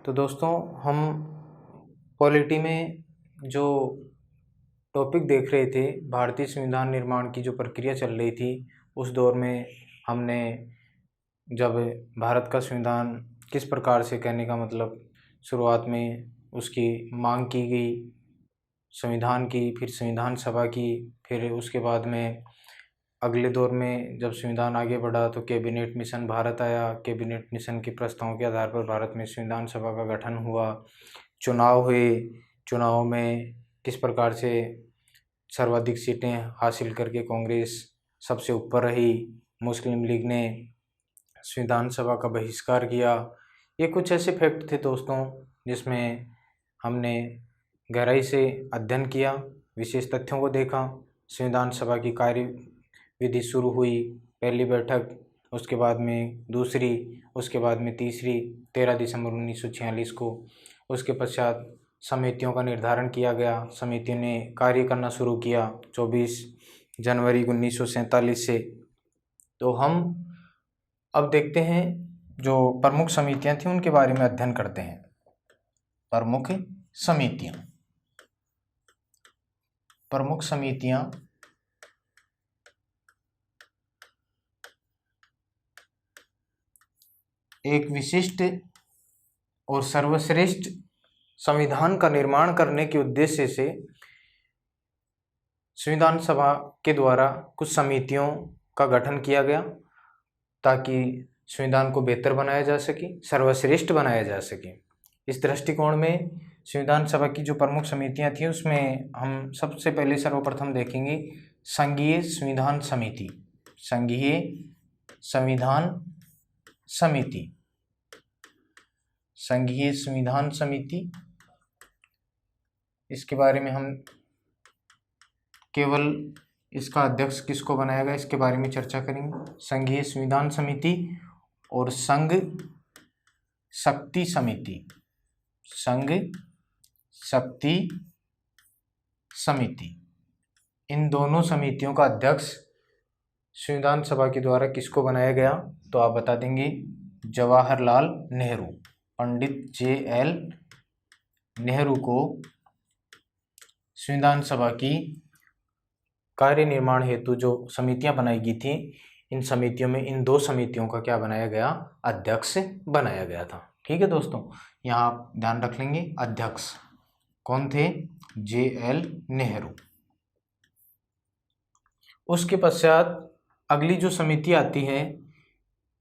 तो दोस्तों हम पॉलिटी में जो टॉपिक देख रहे थे, भारतीय संविधान निर्माण की जो प्रक्रिया चल रही थी, उस दौर में हमने जब भारत का संविधान किस प्रकार से, कहने का मतलब शुरुआत में उसकी मांग की गई संविधान की, फिर संविधान सभा की, फिर उसके बाद में अगले दौर में जब संविधान आगे बढ़ा तो कैबिनेट मिशन भारत आया। कैबिनेट मिशन के प्रस्तावों के आधार पर भारत में संविधान सभा का गठन हुआ, चुनाव हुए, चुनाव में किस प्रकार से सर्वाधिक सीटें हासिल करके कांग्रेस सबसे ऊपर रही, मुस्लिम लीग ने संविधान सभा का बहिष्कार किया। ये कुछ ऐसे फैक्ट थे दोस्तों जिसमें हमने गहराई से अध्ययन किया, विशेष तथ्यों को देखा। संविधान सभा की कार्यविधि शुरू हुई, पहली बैठक, उसके बाद में दूसरी, उसके बाद में तीसरी 13 दिसंबर 1946 को। उसके पश्चात समितियों का निर्धारण किया गया, समितियों ने कार्य करना शुरू किया 24 जनवरी 1947 से। तो हम अब देखते हैं जो प्रमुख समितियां थीं उनके बारे में अध्ययन करते हैं। प्रमुख समितियां एक विशिष्ट और सर्वश्रेष्ठ संविधान का निर्माण करने के उद्देश्य से संविधान सभा के द्वारा कुछ समितियों का गठन किया गया ताकि संविधान को बेहतर बनाया जा सके, सर्वश्रेष्ठ बनाया जा सके। इस दृष्टिकोण में संविधान सभा की जो प्रमुख समितियां थीं उसमें हम सबसे पहले सर्वप्रथम देखेंगे संघीय संविधान समिति। संघीय संविधान समिति, संघीय संविधान समिति, इसके बारे में हम केवल इसका अध्यक्ष किसको बनाया गया इसके बारे में चर्चा करेंगे। संघीय संविधान समिति और संघ शक्ति समिति, संघ शक्ति समिति, इन दोनों समितियों का अध्यक्ष संविधान सभा के द्वारा किसको बनाया गया तो आप बता देंगे जवाहरलाल नेहरू। पंडित JL नेहरू को संविधान सभा की कार्य निर्माण हेतु जो समितियां बनाई गई थी, इन समितियों में इन दो समितियों का क्या बनाया गया, अध्यक्ष बनाया गया था। ठीक है दोस्तों, यहाँ आप ध्यान रख लेंगे अध्यक्ष कौन थे, JL नेहरू। उसके पश्चात अगली जो समिति आती है,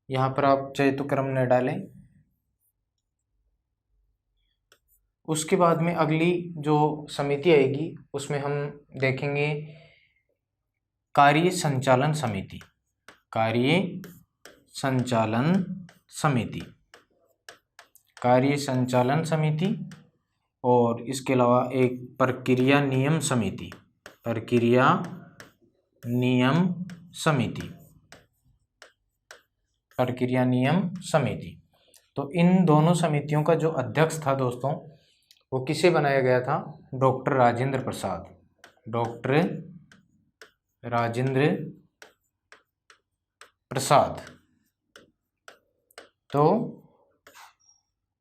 यहाँ पर आप चाहे तो क्रम न डालें। उसके बाद में अगली जो समिति आएगी उसमें हम देखेंगे कार्य संचालन समिति। कार्य संचालन समिति, कार्य संचालन समिति, और इसके अलावा एक प्रक्रिया नियम समिति। प्रक्रिया नियम समिति, प्रक्रिया नियम समिति। तो इन दोनों समितियों का जो अध्यक्ष था दोस्तों वो किसे बनाया गया था, डॉक्टर राजेंद्र प्रसाद। डॉक्टर राजेंद्र प्रसाद। तो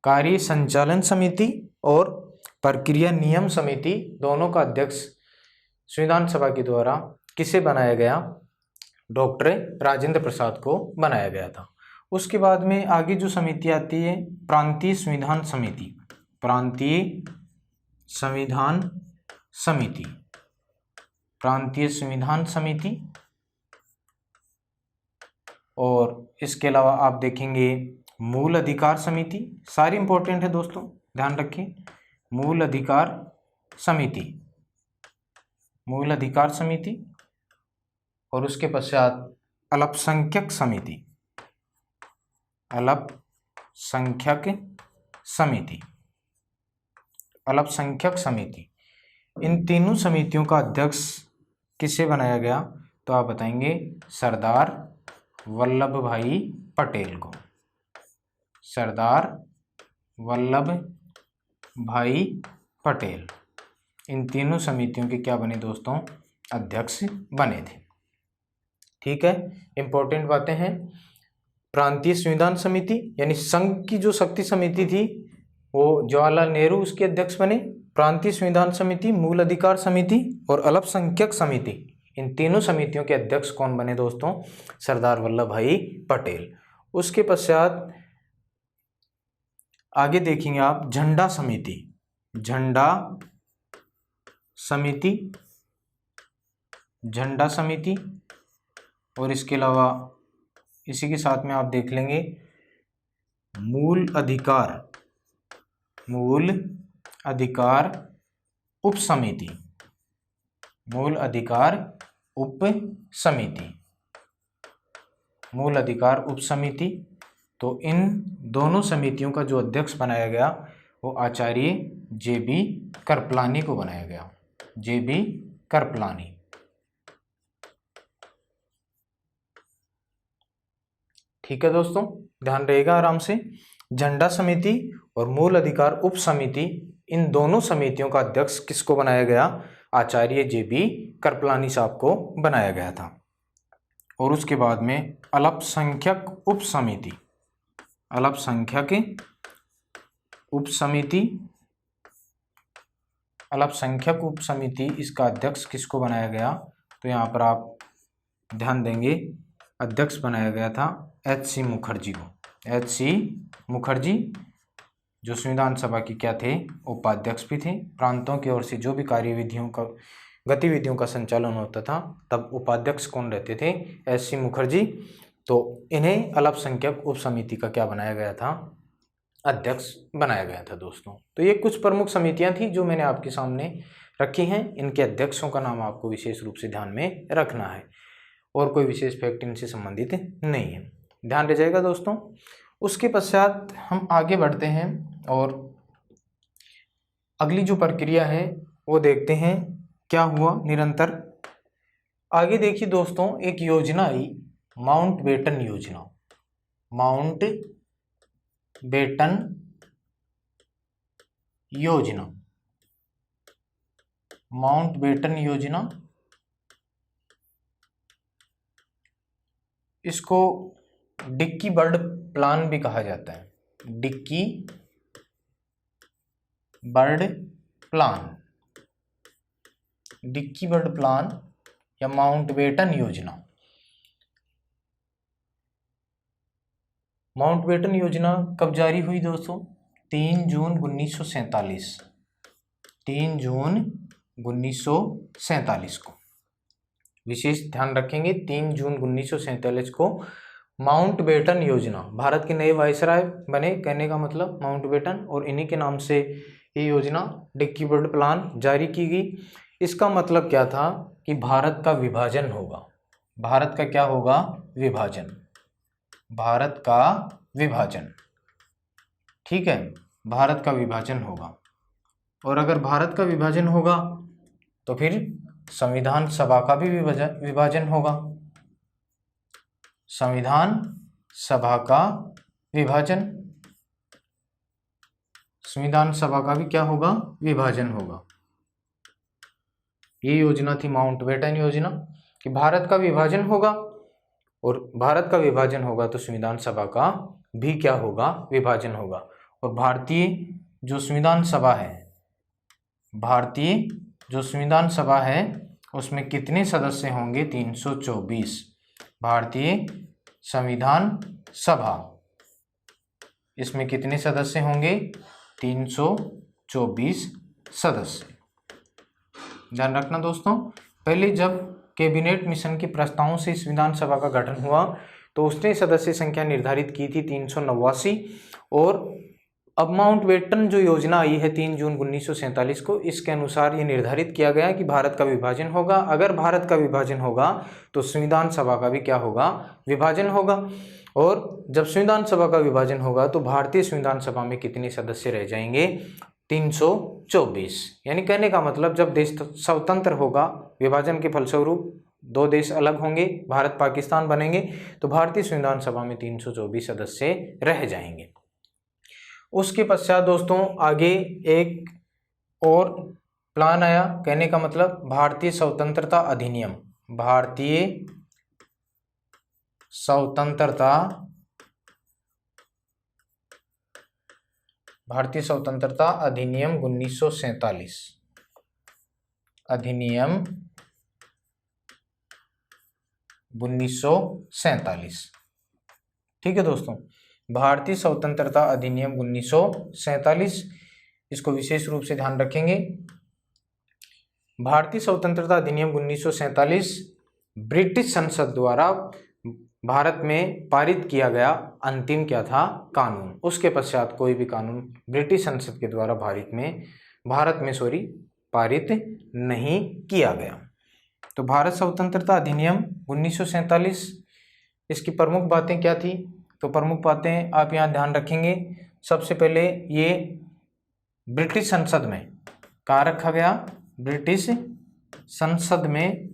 कार्य संचालन समिति और प्रक्रिया नियम समिति दोनों का अध्यक्ष संविधान सभा के द्वारा किसे बनाया गया, डॉक्टर राजेंद्र प्रसाद को बनाया गया था। उसके बाद में आगे जो समिति आती है प्रांतीय संविधान समिति। प्रांतीय संविधान समिति, प्रांतीय संविधान समिति, और इसके अलावा आप देखेंगे मूल अधिकार समिति। सारी इंपॉर्टेंट है दोस्तों, ध्यान रखें। मूल अधिकार समिति, मूल अधिकार समिति, और उसके पश्चात अल्पसंख्यक समिति। अल्पसंख्यक समिति, अल्पसंख्यक समिति। इन तीनों समितियों का अध्यक्ष किसे बनाया गया तो आप बताएंगे सरदार वल्लभ भाई पटेल को। सरदार वल्लभ भाई पटेल इन तीनों समितियों के क्या बने दोस्तों, अध्यक्ष बने थे। ठीक है, इंपॉर्टेंट बातें हैं। प्रांतीय संविधान समिति यानी संघ की जो शक्ति समिति थी वो जवाहरलाल नेहरू उसके अध्यक्ष बने। प्रांतीय संविधान समिति, मूल अधिकार समिति और अल्पसंख्यक समिति, इन तीनों समितियों के अध्यक्ष कौन बने दोस्तों? सरदार वल्लभ भाई पटेल। उसके पश्चात आगे देखेंगे आप झंडा समिति, झंडा समिति, झंडा समिति, और इसके अलावा इसी के साथ में आप देख लेंगे मूल अधिकार, मूल अधिकार उप समिति, मूल अधिकार उप समिति, मूल अधिकार उप समिति। तो इन दोनों समितियों का जो अध्यक्ष बनाया गया वो आचार्य जे.बी. कृपलानी को बनाया गया, जे.बी. कृपलानी। ठीक है दोस्तों, ध्यान रहेगा आराम से। झंडा समिति और मूल अधिकार उप समिति, इन दोनों समितियों का अध्यक्ष किसको बनाया गया? आचार्य जे.बी. कृपलानी साहब को बनाया गया था। और उसके बाद में अल्पसंख्यक उप समिति, अल्पसंख्यक उप समिति, अल्पसंख्यक उप समिति, इसका अध्यक्ष किसको बनाया गया? तो यहाँ पर आप ध्यान देंगे अध्यक्ष बनाया गया था एच.सी. मुखर्जी को, एच.सी. मुखर्जी, जो संविधान सभा की क्या थे? उपाध्यक्ष भी थे। प्रांतों की ओर से जो भी कार्यविधियों का, गतिविधियों का संचालन होता था तब उपाध्यक्ष कौन रहते थे? एच.सी. मुखर्जी। तो इन्हें अल्पसंख्यक उप समिति का क्या बनाया गया था? अध्यक्ष बनाया गया था दोस्तों। तो ये कुछ प्रमुख समितियां थी जो मैंने आपके सामने रखी हैं। इनके अध्यक्षों का नाम आपको विशेष रूप से ध्यान में रखना है और कोई विशेष फैक्ट इनसे संबंधित नहीं है, ध्यान रह जाएगा दोस्तों। उसके पश्चात हम आगे बढ़ते हैं और अगली जो प्रक्रिया है वो देखते हैं क्या हुआ निरंतर। आगे देखिए दोस्तों, एक योजना आई माउंटबेटन योजना, माउंटबेटन योजना, माउंटबेटन योजना। इसको डिक्की बर्ड प्लान भी कहा जाता है, Dickie Bird plan, Dickie Bird plan या माउंटबेटन योजना। माउंटबेटन योजना कब जारी हुई दोस्तों? 3 जून 1947, 3 जून 1947 को। विशेष ध्यान रखेंगे 3 जून 1947 को माउंटबेटन योजना, भारत के नए वायसराय बने, कहने का मतलब माउंटबेटन, और इन्हीं के नाम से ये योजना डिक्की बर्ड प्लान जारी की गई। इसका मतलब क्या था कि भारत का विभाजन होगा, भारत का क्या होगा? विभाजन, भारत का विभाजन। ठीक है, भारत का विभाजन होगा, और अगर भारत का विभाजन होगा तो फिर संविधान सभा का भी विभाजन होगा, संविधान सभा का विभाजन, संविधान सभा का भी क्या होगा? विभाजन होगा। ये योजना थी माउंटबेटन योजना कि भारत का विभाजन होगा, और भारत का विभाजन होगा तो संविधान सभा का भी क्या होगा? विभाजन होगा। और भारतीय जो संविधान सभा है, भारतीय जो संविधान सभा है उसमें कितने सदस्य होंगे? 324। भारतीय संविधान सभा, इसमें कितने सदस्य होंगे? 324 सदस्य। ध्यान रखना दोस्तों, पहले जब कैबिनेट मिशन के प्रस्तावों से संविधान सभा का गठन हुआ तो उसने सदस्य संख्या निर्धारित की थी 389, और अब माउंटबेटन जो योजना आई है 3 जून 1947 को, इसके अनुसार ये निर्धारित किया गया कि भारत का विभाजन होगा। अगर भारत का विभाजन होगा तो संविधान सभा का भी क्या होगा? विभाजन होगा। और जब संविधान सभा का विभाजन होगा तो भारतीय संविधान सभा में कितने सदस्य रह जाएंगे? 324। यानी कहने का मतलब जब देश स्वतंत्र होगा, विभाजन के फलस्वरूप 2 देश अलग होंगे, भारत पाकिस्तान बनेंगे, तो भारतीय संविधान सभा में 324 सदस्य रह जाएंगे। उसके पश्चात दोस्तों आगे एक और प्लान आया, कहने का मतलब भारतीय स्वतंत्रता अधिनियम, भारतीय स्वतंत्रता भारतीय स्वतंत्रता अधिनियम 1947, अधिनियम 1947। ठीक है दोस्तों, भारतीय स्वतंत्रता अधिनियम 1947, इसको विशेष रूप से ध्यान रखेंगे। भारतीय स्वतंत्रता अधिनियम 1947 ब्रिटिश संसद द्वारा भारत में पारित किया गया अंतिम क्या था, कानून। उसके पश्चात कोई भी कानून ब्रिटिश संसद के द्वारा भारत में पारित नहीं किया गया। तो भारत स्वतंत्रता अधिनियम 1947, इसकी प्रमुख बातें क्या थी? तो प्रमुख बातें आप यहाँ ध्यान रखेंगे। सबसे पहले ये ब्रिटिश संसद में कहाँ रखा गया? ब्रिटिश संसद में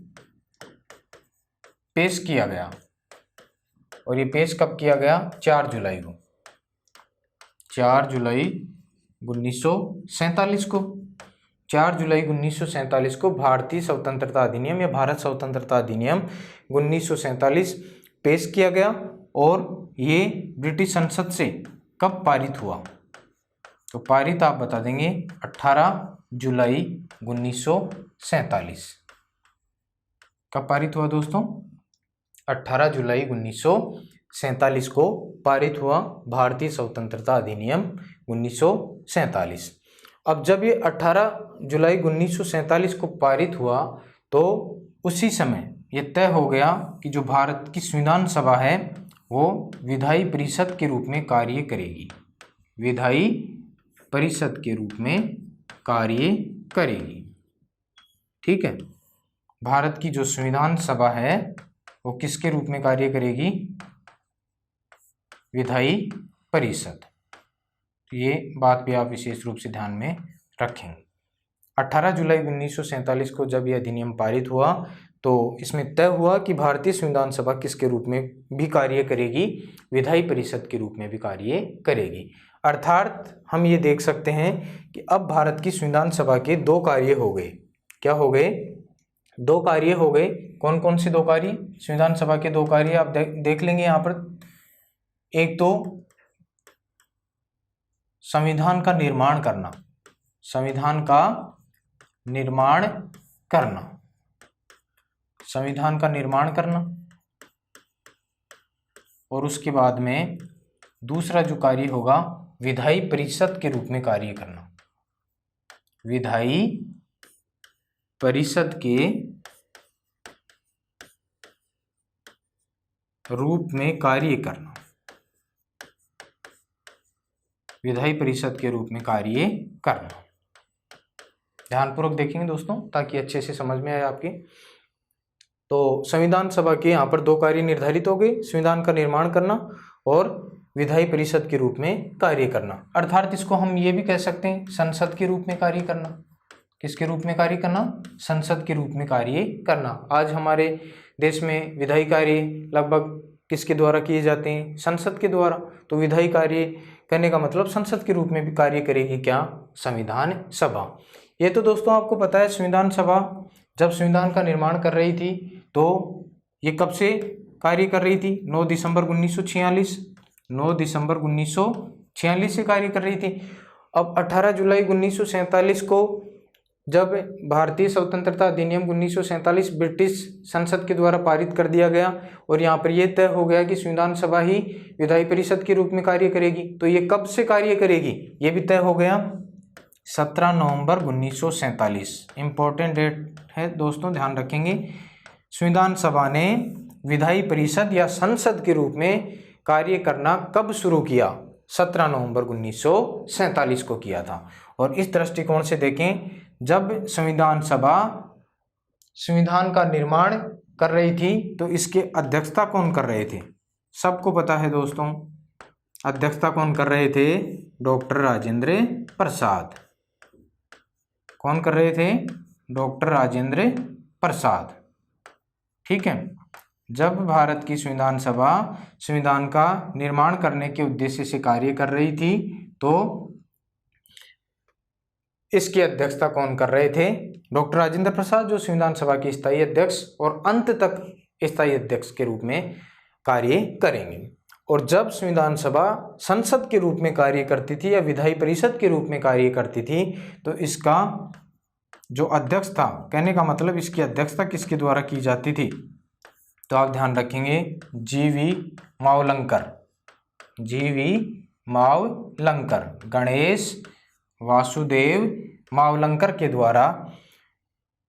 पेश किया गया। और ये पेश कब किया गया? 4 जुलाई को, 4 जुलाई 1947 को, 4 जुलाई 1947 को भारतीय स्वतंत्रता अधिनियम या भारत स्वतंत्रता अधिनियम 1947 पेश किया गया। और ये ब्रिटिश संसद से कब पारित हुआ? तो पारित आप बता देंगे 18 जुलाई 1947। कब पारित हुआ दोस्तों? 18 जुलाई 1947 को पारित हुआ भारतीय स्वतंत्रता अधिनियम 1947। अब जब ये 18 जुलाई 1947 को पारित हुआ तो उसी समय ये तय हो गया कि जो भारत की संविधान सभा है वो विधायी परिषद के रूप में कार्य करेगी, विधायी परिषद के रूप में कार्य करेगी। ठीक है, भारत की जो संविधान सभा है वो किसके रूप में कार्य करेगी? विधायी परिषद। ये बात भी आप विशेष रूप से ध्यान में रखेंगे। 18 जुलाई 1947 को जब यह अधिनियम पारित हुआ तो इसमें तय हुआ कि भारतीय संविधान सभा किसके रूप में भी कार्य करेगी? विधायी परिषद के रूप में भी कार्य करेगी। अर्थात हम ये देख सकते हैं कि अब भारत की संविधान सभा के 2 कार्य हो गए। क्या हो गए? 2 कार्य हो गए। कौन कौन से 2 कार्य? संविधान सभा के 2 कार्य आप देख लेंगे यहाँ पर। एक तो संविधान का निर्माण करना, संविधान का निर्माण करना, संविधान का निर्माण करना। और उसके बाद में दूसरा जो कार्य होगा विधायी परिषद के रूप में कार्य करना, विधायी परिषद के रूप में कार्य करना, विधायी परिषद के रूप में कार्य करना। ध्यानपूर्वक देखेंगे दोस्तों ताकि अच्छे से समझ में आए आपके। तो संविधान सभा के यहाँ पर 2 कार्य निर्धारित हो गए, संविधान का निर्माण करना और विधायी परिषद के रूप में कार्य करना। अर्थात इसको हम ये भी कह सकते हैं संसद के रूप में कार्य करना। किसके रूप में कार्य करना? संसद के रूप में कार्य करना। आज हमारे देश में विधायी कार्य लगभग किसके द्वारा किए जाते हैं? संसद के द्वारा। तो विधायी कार्य करने का मतलब संसद के रूप में भी कार्य करेगी क्या? संविधान सभा। ये तो दोस्तों आपको पता है संविधान सभा जब संविधान का निर्माण कर रही थी तो ये कब से कार्य कर रही थी? 9 दिसंबर 1946, 9 दिसंबर 1946 से कार्य कर रही थी। अब 18 जुलाई 1947 को जब भारतीय स्वतंत्रता अधिनियम 1947 ब्रिटिश संसद के द्वारा पारित कर दिया गया और यहाँ पर यह तय हो गया कि संविधान सभा ही विधायी परिषद के रूप में कार्य करेगी। तो ये कब से कार्य करेगी ये भी तय हो गया 17 नवंबर 1947। इम्पोर्टेंट डेट है दोस्तों, ध्यान रखेंगे। संविधान सभा ने विधायी परिषद या संसद के रूप में कार्य करना कब शुरू किया? 17 नवंबर 1947 को किया था। और इस दृष्टिकोण से देखें जब संविधान सभा संविधान का निर्माण कर रही थी तो इसके अध्यक्षता कौन कर रहे थे? सबको पता है दोस्तों, अध्यक्षता कौन कर रहे थे? डॉक्टर राजेंद्र प्रसाद। कौन कर रहे थे? डॉक्टर राजेंद्र प्रसाद। ठीक है, जब भारत की संविधान सभा संविधान का निर्माण करने के उद्देश्य से कार्य कर रही थी तो इसकी अध्यक्षता कौन कर रहे थे? डॉक्टर राजेंद्र प्रसाद, जो संविधान सभा के स्थायी अध्यक्ष और अंत तक स्थायी अध्यक्ष के रूप में कार्य करेंगे। और जब संविधान सभा संसद के रूप में कार्य करती थी या विधायी परिषद के रूप में कार्य करती थी, तो इसका जो अध्यक्ष था, कहने का मतलब इसकी अध्यक्षता किसके द्वारा की जाती थी, तो आप ध्यान रखेंगे जीवी मावलंकर, जीवी मावलंकर, गणेश वासुदेव मावलंकर के द्वारा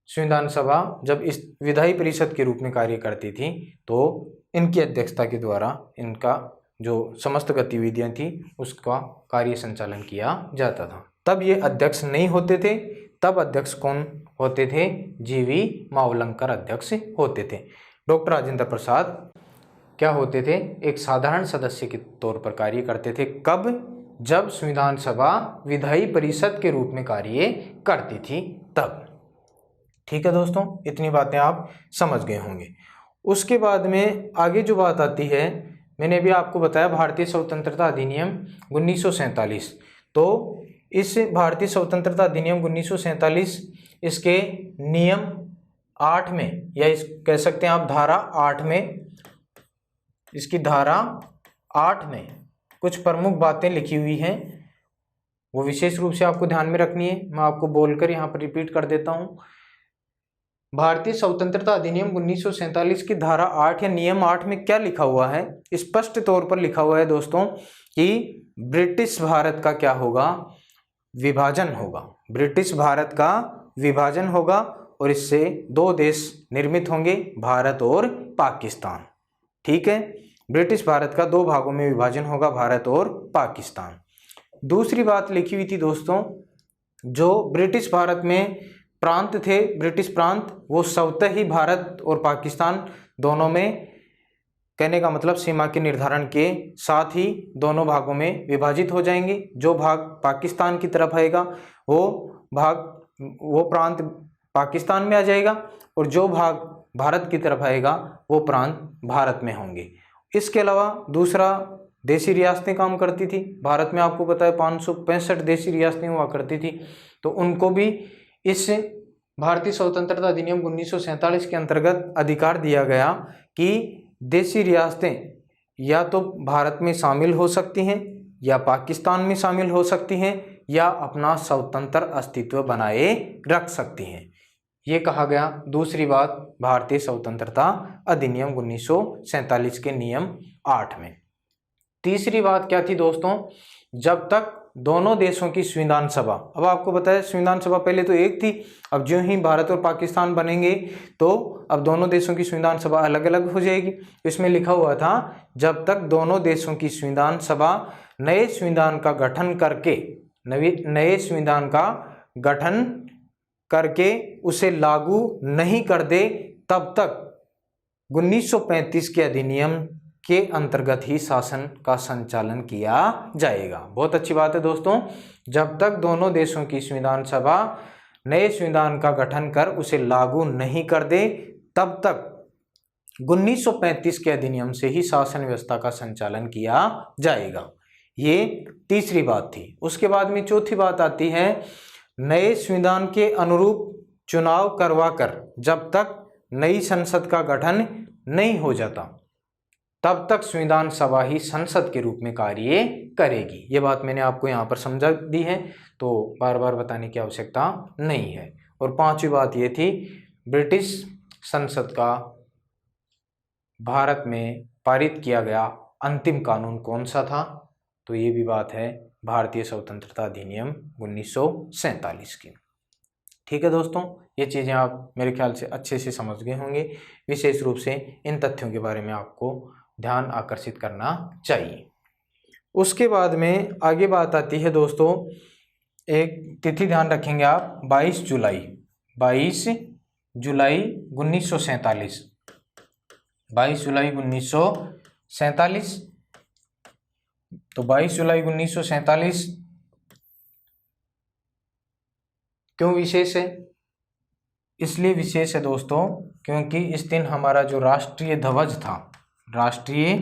संविधान सभा जब इस विधायी परिषद के रूप में कार्य करती थी, तो इनकी अध्यक्षता के द्वारा इनका जो समस्त गतिविधियां थी उसका कार्य संचालन किया जाता था। तब ये अध्यक्ष नहीं होते थे, तब अध्यक्ष कौन होते थे, जीवी मावलंकर अध्यक्ष होते थे। डॉक्टर राजेंद्र प्रसाद क्या होते थे, एक साधारण सदस्य के तौर पर कार्य करते थे। कब, जब संविधान सभा विधायी परिषद के रूप में कार्य करती थी तब। ठीक है दोस्तों, इतनी बातें आप समझ गए होंगे। उसके बाद में आगे जो बात आती है, मैंने अभी आपको बताया भारतीय स्वतंत्रता अधिनियम 1947। तो इस भारतीय स्वतंत्रता अधिनियम 1947 इसके नियम 8 में, या इस कह सकते हैं आप धारा 8 में, इसकी धारा 8 में कुछ प्रमुख बातें लिखी हुई हैं, वो विशेष रूप से आपको ध्यान में रखनी है। मैं आपको बोलकर यहाँ पर रिपीट कर देता हूँ। भारतीय स्वतंत्रता अधिनियम 1947 की धारा 8 या नियम 8 में क्या लिखा हुआ है, स्पष्ट तौर पर लिखा हुआ है दोस्तों कि ब्रिटिश भारत का क्या होगा, विभाजन होगा। ब्रिटिश भारत का विभाजन होगा और इससे दो देश निर्मित होंगे, भारत और पाकिस्तान। ठीक है, ब्रिटिश भारत का दो भागों में विभाजन होगा, भारत और पाकिस्तान। दूसरी बात लिखी हुई थी दोस्तों, जो ब्रिटिश भारत में प्रांत थे, ब्रिटिश प्रांत, वो स्वतः ही भारत और पाकिस्तान दोनों में, कहने का मतलब सीमा के निर्धारण के साथ ही दोनों भागों में विभाजित हो जाएंगे। जो भाग पाकिस्तान की तरफ आएगा वो प्रांत पाकिस्तान में आ जाएगा, और जो भाग भारत की तरफ आएगा वो प्रांत भारत में होंगे। इसके अलावा दूसरा, देशी रियासतें काम करती थी। भारत में आपको पता है 565 देशी रियासतें हुआ करती थी, तो उनको भी इस भारतीय स्वतंत्रता अधिनियम 1947 के अंतर्गत अधिकार दिया गया कि देशी रियासतें या तो भारत में शामिल हो सकती हैं या पाकिस्तान में शामिल हो सकती हैं या अपना स्वतंत्र अस्तित्व बनाए रख सकती हैं। ये कहा गया दूसरी बात भारतीय स्वतंत्रता अधिनियम 1947 के नियम 8 में। तीसरी बात क्या थी दोस्तों, जब तक दोनों देशों की संविधान सभा, अब आपको बताया संविधान सभा पहले तो एक थी, अब जो ही भारत और पाकिस्तान बनेंगे तो अब दोनों देशों की संविधान सभा अलग अलग हो जाएगी। इसमें लिखा हुआ था जब तक दोनों देशों की संविधान सभा नए संविधान का गठन करके उसे लागू नहीं कर दे, तब तक 1935 के अधिनियम के अंतर्गत ही शासन का संचालन किया जाएगा। बहुत अच्छी बात है दोस्तों, जब तक दोनों देशों की संविधान सभा नए संविधान का गठन कर उसे लागू नहीं कर दे, तब तक 1935 के अधिनियम से ही शासन व्यवस्था का संचालन किया जाएगा। ये तीसरी बात थी। उसके बाद में चौथी बात आती है, नए संविधान के अनुरूप चुनाव करवाकर जब तक नई संसद का गठन नहीं हो जाता, तब तक संविधान सभा ही संसद के रूप में कार्य करेगी। ये बात मैंने आपको यहाँ पर समझा दी है, तो बार बार बताने की आवश्यकता नहीं है। और पांचवी बात ये थी, ब्रिटिश संसद का भारत में पारित किया गया अंतिम कानून कौन सा था, तो ये भी बात है भारतीय स्वतंत्रता अधिनियम 1947 की। ठीक है दोस्तों, ये चीज़ें आप मेरे ख्याल से अच्छे से समझ गए होंगे। विशेष रूप से इन तथ्यों के बारे में आपको ध्यान आकर्षित करना चाहिए। उसके बाद में आगे बात आती है दोस्तों, एक तिथि ध्यान रखेंगे आप, 22 जुलाई 1947, 22 जुलाई 1947। तो 22 जुलाई 1947 क्यों विशेष है? इसलिए विशेष है दोस्तों क्योंकि इस दिन हमारा जो राष्ट्रीय ध्वज था, राष्ट्रीय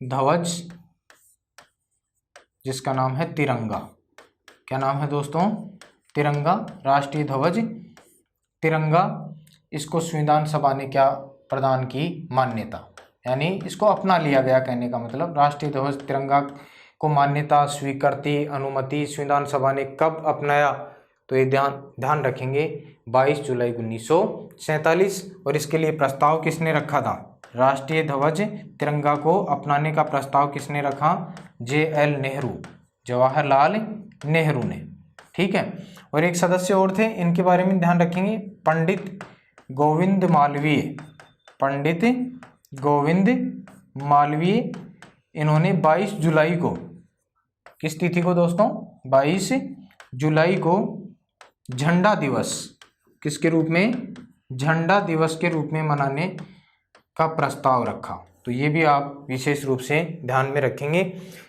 ध्वज जिसका नाम है तिरंगा, क्या नाम है दोस्तों? तिरंगा, राष्ट्रीय ध्वज तिरंगा, इसको संविधान सभा ने क्या प्रदान की? मान्यता, यानी इसको अपना लिया गया, कहने का मतलब राष्ट्रीय ध्वज तिरंगा को मान्यता, स्वीकृति, अनुमति संविधान सभा ने कब अपनाया, तो ये ध्यान रखेंगे 22 जुलाई 1947। और इसके लिए प्रस्ताव किसने रखा था, राष्ट्रीय ध्वज तिरंगा को अपनाने का प्रस्ताव किसने रखा, JL नेहरू, जवाहरलाल नेहरू ने। ठीक है, और एक सदस्य और थे, इनके बारे में ध्यान रखेंगे, पंडित गोविंद मालवीय, पंडित गोविंद मालवीय। इन्होंने 22 जुलाई को, किस तिथि को दोस्तों, 22 जुलाई को झंडा दिवस, किसके रूप में, झंडा दिवस के रूप में मनाने का प्रस्ताव रखा। तो ये भी आप विशेष रूप से ध्यान में रखेंगे,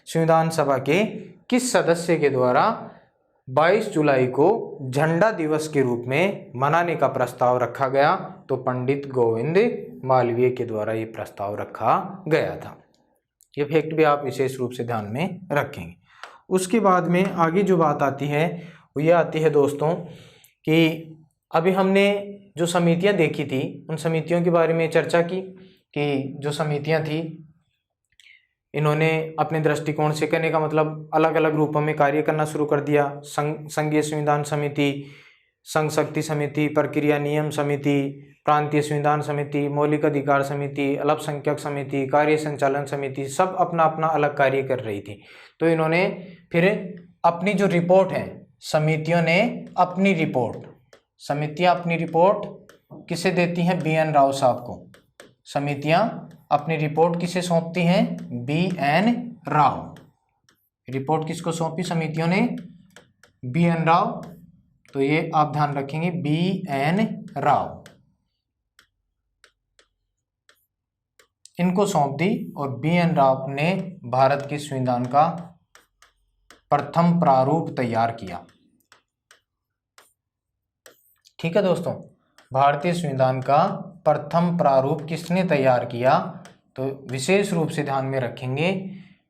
संविधान सभा के किस सदस्य के द्वारा 22 जुलाई को झंडा दिवस के रूप में मनाने का प्रस्ताव रखा गया, तो पंडित गोविंद मालवीय के द्वारा ये प्रस्ताव रखा गया था। ये फैक्ट भी आप विशेष रूप से ध्यान में रखेंगे। उसके बाद में आगे जो बात आती है वो ये आती है दोस्तों कि अभी हमने जो समितियां देखी थी उन समितियों के बारे में चर्चा की कि जो समितियां थी इन्होंने अपने दृष्टिकोण से, कहने का मतलब अलग अलग रूपों में कार्य करना शुरू कर दिया। संघीय संविधान समिति, संघ शक्ति समिति, प्रक्रिया नियम समिति, प्रांतीय संविधान समिति, मौलिक अधिकार समिति, अल्पसंख्यक समिति, कार्य संचालन समिति, सब अपना अपना अलग कार्य कर रही थी। तो इन्होंने फिर अपनी जो रिपोर्ट है, समितियों ने अपनी रिपोर्ट, समितियां अपनी रिपोर्ट किसे देती हैं, BN राव साहब को। समितियां अपनी रिपोर्ट किसे सौंपती हैं, BN राव। रिपोर्ट किसको सौंपी समितियों ने, BN राव। तो ये आप ध्यान रखेंगे, BN राव इनको सौंप दी, और BN राव ने भारत के संविधान का प्रथम प्रारूप तैयार किया। ठीक है दोस्तों, भारतीय संविधान का प्रथम प्रारूप किसने तैयार किया, तो विशेष रूप से ध्यान में रखेंगे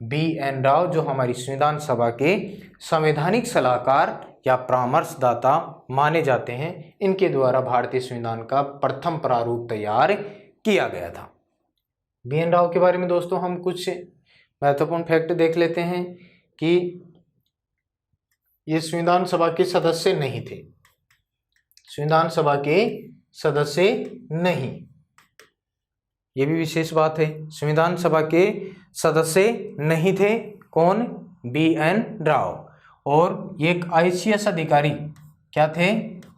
BN राव, जो हमारी संविधान सभा के संवैधानिक सलाहकार या परामर्शदाता माने जाते हैं। इनके द्वारा भारतीय संविधान का प्रथम प्रारूप तैयार किया गया था। BN राव के बारे में दोस्तों हम कुछ महत्वपूर्ण फैक्ट देख लेते हैं कि ये संविधान सभा के सदस्य नहीं थे, संविधान सभा के सदस्य नहीं, ये भी विशेष बात है। संविधान सभा के सदस्य नहीं थे, कौन, BN राव। और ये एक ICS अधिकारी, क्या थे,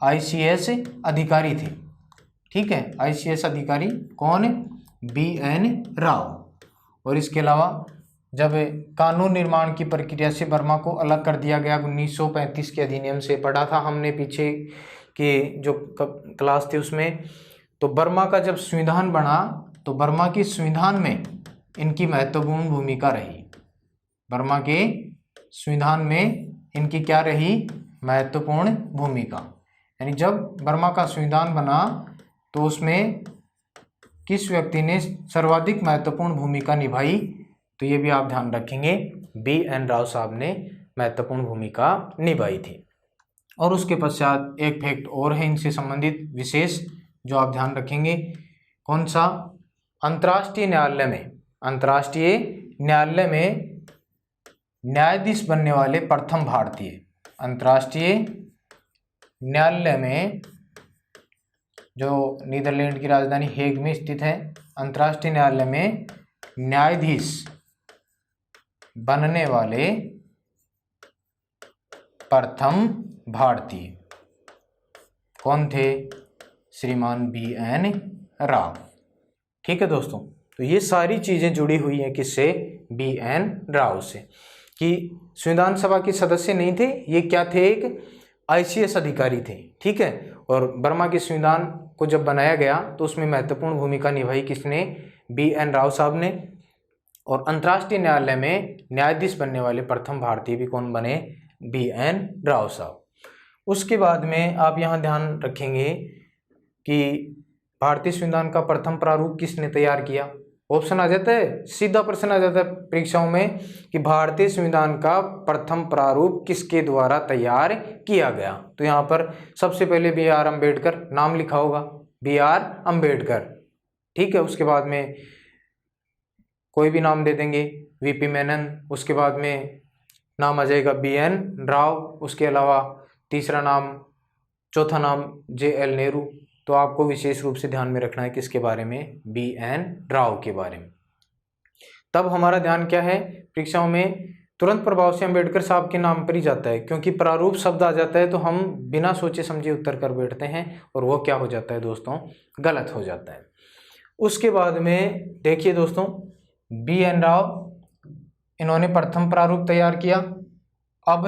ICS अधिकारी थे। ठीक है, ICS अधिकारी कौन, BN राव। और इसके अलावा जब कानून निर्माण की प्रक्रिया से बर्मा को अलग कर दिया गया 1935 के अधिनियम से, पढ़ा था हमने पीछे के जो क्लास थी उसमें, तो बर्मा का जब संविधान बना तो बर्मा के संविधान में इनकी महत्वपूर्ण भूमिका रही। बर्मा के संविधान में इनकी क्या रही, महत्वपूर्ण भूमिका। यानी जब बर्मा का संविधान बना तो उसमें किस व्यक्ति ने सर्वाधिक महत्वपूर्ण भूमिका निभाई, तो ये भी आप ध्यान रखेंगे, BN राव साहब ने महत्वपूर्ण भूमिका निभाई थी। और उसके पश्चात एक फैक्ट और है इनसे संबंधित विशेष, जो आप ध्यान रखेंगे, कौन सा, अंतर्राष्ट्रीय न्यायालय में, अंतर्राष्ट्रीय न्यायालय में न्यायाधीश बनने वाले प्रथम भारतीय, अंतर्राष्ट्रीय न्यायालय में, जो नीदरलैंड की राजधानी हेग में स्थित है, अंतर्राष्ट्रीय न्यायालय में न्यायाधीश बनने वाले प्रथम भारतीय कौन थे, श्रीमान BN राव। ठीक है दोस्तों, तो ये सारी चीजें जुड़ी हुई हैं किससे, BN राव से, कि संविधान सभा के सदस्य नहीं थे, ये क्या थे, एक ICS अधिकारी थे। ठीक है, और बर्मा के संविधान को जब बनाया गया तो उसमें महत्वपूर्ण भूमिका निभाई किसने, BN राव साहब ने। और अंतर्राष्ट्रीय न्यायालय में न्यायाधीश बनने वाले प्रथम भारतीय भी कौन बने, BN राव साहब। उसके बाद में आप यहाँ ध्यान रखेंगे कि भारतीय संविधान का प्रथम प्रारूप किसने तैयार किया। ऑप्शन आ जाता है, सीधा प्रश्न आ जाता है परीक्षाओं में कि भारतीय संविधान का प्रथम प्रारूप किसके द्वारा तैयार किया गया। तो यहाँ पर सबसे पहले BR अम्बेडकर नाम लिखा होगा, BR अम्बेडकर। ठीक है, उसके बाद में कोई भी नाम दे देंगे, वीपी मेनन, उसके बाद में नाम आ जाएगा BN राव, उसके अलावा तीसरा नाम, चौथा नाम JL नेहरू। तो आपको विशेष रूप से ध्यान में रखना है किसके बारे में, BN राव के बारे में। तब हमारा ध्यान क्या है, परीक्षाओं में तुरंत प्रभाव से अम्बेडकर साहब के नाम पर ही जाता है, क्योंकि प्रारूप शब्द आ जाता है तो हम बिना सोचे समझे उत्तर कर बैठते हैं और वो क्या हो जाता है दोस्तों, गलत हो जाता है। उसके बाद में देखिए दोस्तों, BN राव, इन्होंने प्रथम प्रारूप तैयार किया। अब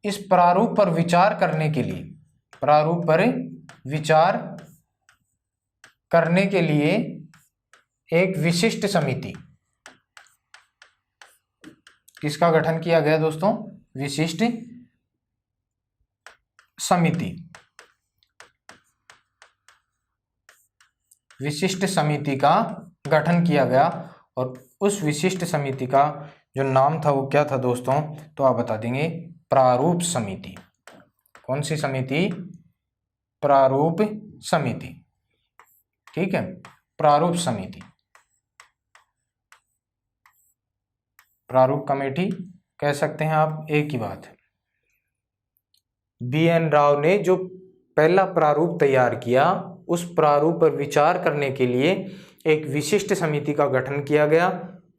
इस प्रारूप पर विचार करने के लिए, प्रारूप पर विचार करने के लिए एक विशिष्ट समिति, किसका गठन किया गया दोस्तों, विशिष्ट समिति, विशिष्ट समिति का गठन किया गया। और उस विशिष्ट समिति का जो नाम था वो क्या था दोस्तों, तो आप बता देंगे, प्रारूप समिति। कौन सी समिति, प्रारूप समिति, ठीक है, प्रारूप समिति, प्रारूप कमेटी कह सकते हैं आप, एक ही बात है। BN राव ने जो पहला प्रारूप तैयार किया, उस प्रारूप पर विचार करने के लिए एक विशिष्ट समिति का गठन किया गया।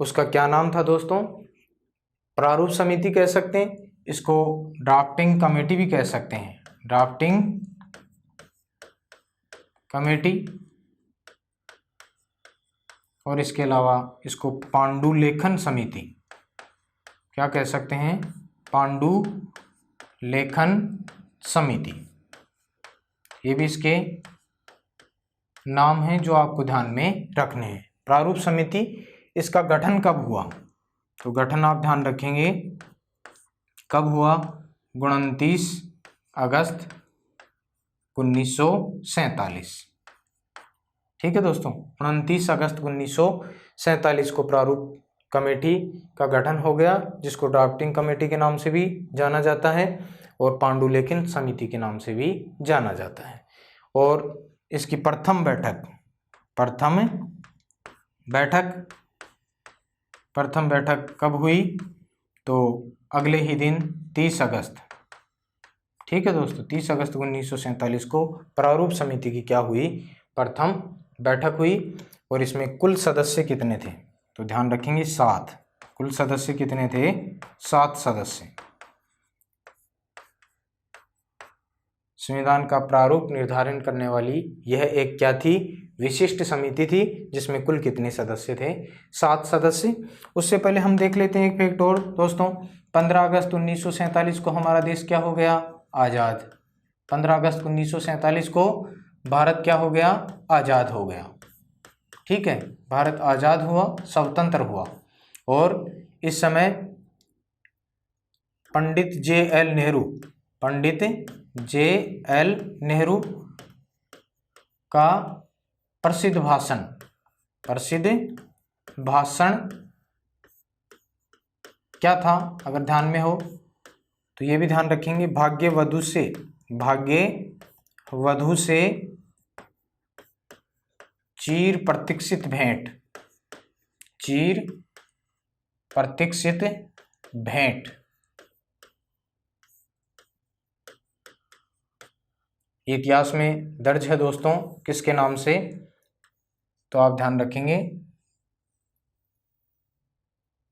उसका क्या नाम था दोस्तों, प्रारूप समिति कह सकते हैं, इसको ड्राफ्टिंग कमेटी भी कह सकते हैं, ड्राफ्टिंग कमेटी, और इसके अलावा इसको पांडुलेखन समिति, क्या कह सकते हैं, पांडुलेखन समिति। ये भी इसके नाम हैं जो आपको ध्यान में रखने हैं। प्रारूप समिति, इसका गठन कब हुआ, तो गठन आप ध्यान रखेंगे कब हुआ, 29 अगस्त 1947, ठीक है दोस्तों, 29 अगस्त 1947 को प्रारूप कमेटी का गठन हो गया, जिसको ड्राफ्टिंग कमेटी के नाम से भी जाना जाता है और पांडुलेखन समिति के नाम से भी जाना जाता है। और इसकी प्रथम बैठक कब हुई, तो अगले ही दिन 30 अगस्त, ठीक है दोस्तों, 30 अगस्त 1947 को प्रारूप समिति की क्या हुई, प्रथम बैठक हुई। और इसमें कुल सदस्य कितने थे, तो ध्यान रखेंगे 7, कुल सदस्य कितने थे, 7 सदस्य। संविधान का प्रारूप निर्धारण करने वाली यह एक क्या थी, विशिष्ट समिति थी, जिसमें कुल कितने सदस्य थे, 7 सदस्य। उससे पहले हम देख लेते हैं एक फैक्ट और दोस्तों, 15 अगस्त 1947 को हमारा देश क्या हो गया, आज़ाद। 15 अगस्त 1947 को भारत क्या हो गया, आज़ाद हो गया, ठीक है, भारत आज़ाद हुआ, स्वतंत्र हुआ। और इस समय पंडित JL नेहरू का प्रसिद्ध भाषण क्या था, अगर ध्यान में हो तो ये भी ध्यान रखेंगे, भाग्य वधु से चिर प्रतीक्षित भेंट, इतिहास में दर्ज है दोस्तों, किसके नाम से, तो आप ध्यान रखेंगे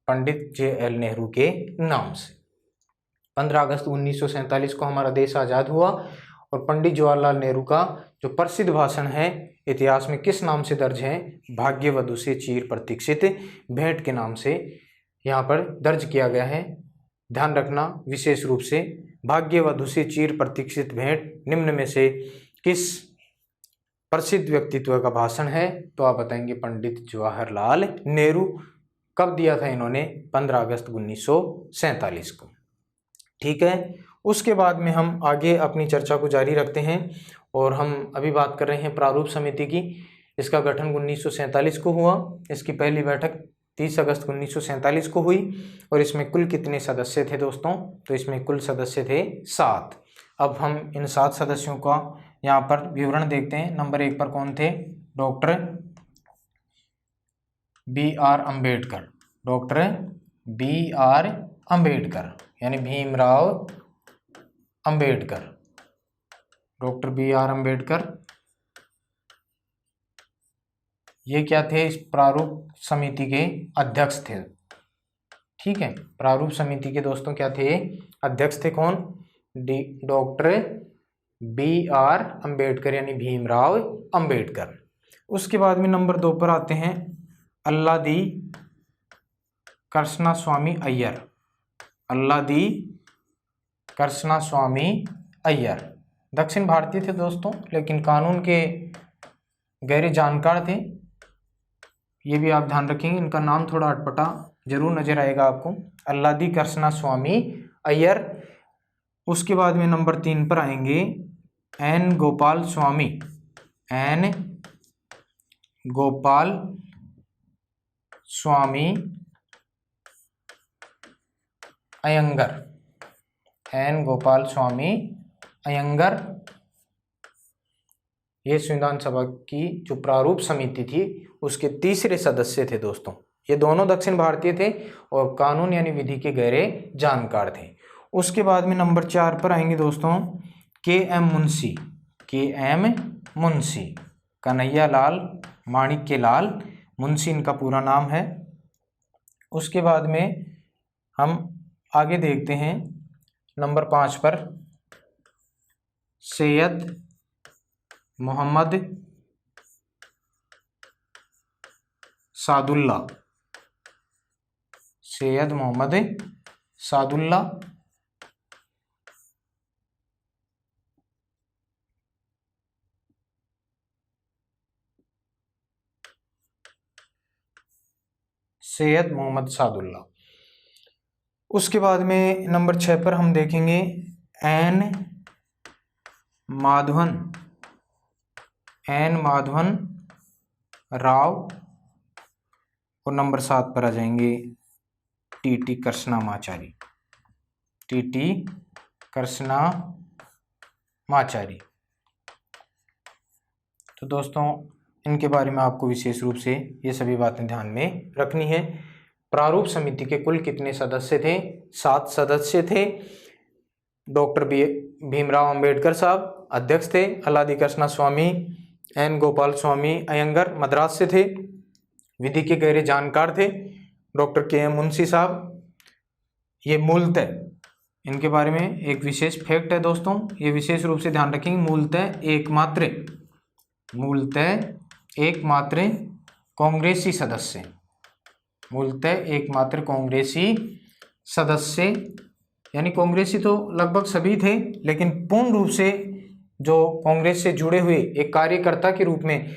पंडित JL नेहरू के नाम से। 15 अगस्त 1947 को हमारा देश आज़ाद हुआ और पंडित जवाहरलाल नेहरू का जो प्रसिद्ध भाषण है इतिहास में किस नाम से दर्ज है, भाग्य वधु से चिर प्रतीक्षित भेंट के नाम से यहाँ पर दर्ज किया गया है। ध्यान रखना विशेष रूप से, भाग्य वधु से चिर प्रतीक्षित भेंट निम्न में से किस प्रसिद्ध व्यक्तित्व का भाषण है, तो आप बताएंगे पंडित जवाहरलाल नेहरू। कब दिया था इन्होंने, 15 अगस्त 1947 को, ठीक है। उसके बाद में हम आगे अपनी चर्चा को जारी रखते हैं और हम अभी बात कर रहे हैं प्रारूप समिति की। इसका गठन 1947 को हुआ, इसकी पहली बैठक 30 अगस्त 1947 को हुई और इसमें कुल कितने सदस्य थे दोस्तों, तो इसमें कुल सदस्य थे 7। अब हम इन 7 सदस्यों का यहाँ पर विवरण देखते हैं। नंबर 1 पर कौन थे, B R Ambedkar, doctor B R Ambedkar यानी Bhimrao Ambedkar, doctor B R Ambedkar ये क्या थे, इस प्रारूप समिति के अध्यक्ष थे। ठीक है, प्रारूप समिति के दोस्तों क्या थे, अध्यक्ष थे कौन, डॉक्टर बी आर अम्बेडकर यानी भीमराव अम्बेडकर। उसके बाद में नंबर 2 पर आते हैं अल्लादी कृष्णास्वामी अय्यर, अल्लादी कृष्णास्वामी अय्यर दक्षिण भारतीय थे दोस्तों, लेकिन कानून के गहरे जानकार थे। ये भी आप ध्यान रखेंगे, इनका नाम थोड़ा अटपटा जरूर नजर आएगा आपको, अल्लादी कृष्णास्वामी अय्यर। उसके बाद में नंबर 3 पर आएंगे N Gopal Swami, N Gopal Swami Iyengar, N Gopal Swami Iyengar. ये संविधान सभा की जो प्रारूप समिति थी उसके तीसरे सदस्य थे दोस्तों। ये दोनों दक्षिण भारतीय थे और कानून यानी विधि के गहरे जानकार थे। उसके बाद में नंबर 4 पर आएंगे दोस्तों के एम मुंशी, के एम मुंशी, कन्हैया लाल माणिक्य लाल मुंशी इनका पूरा नाम है। उसके बाद में हम आगे देखते हैं नंबर 5 पर सैयद मोहम्मद सादुल्ला, सैयद मोहम्मद सादुल्ला। सैयद मोहम्मद सादुल्ला। उसके बाद में नंबर 6 पर हम देखेंगे एन माधवन, एन माधवन राव। और नंबर 7 पर आ जाएंगे टीटी कृष्णामाचारी, टीटी कृष्णामाचारी। तो दोस्तों इनके बारे में आपको विशेष रूप से ये सभी बातें ध्यान में रखनी है। प्रारूप समिति के कुल कितने सदस्य थे, 7 सदस्य थे। डॉक्टर भीमराव अंबेडकर साहब अध्यक्ष थे, अल्लादी कृष्णास्वामी एन गोपाल स्वामी अयंगर मद्रास से थे, विधि के गहरे जानकार थे। डॉक्टर के एम मुंशी साहब ये मूलतः, इनके बारे में एक विशेष फैक्ट है दोस्तों, ये विशेष रूप से ध्यान रखेंगे, मूलतः एकमात्र कांग्रेसी सदस्य, मूलतः एकमात्र कांग्रेसी सदस्य, यानी कांग्रेसी तो लगभग सभी थे, लेकिन पूर्ण रूप से जो कांग्रेस से जुड़े हुए एक कार्यकर्ता के रूप में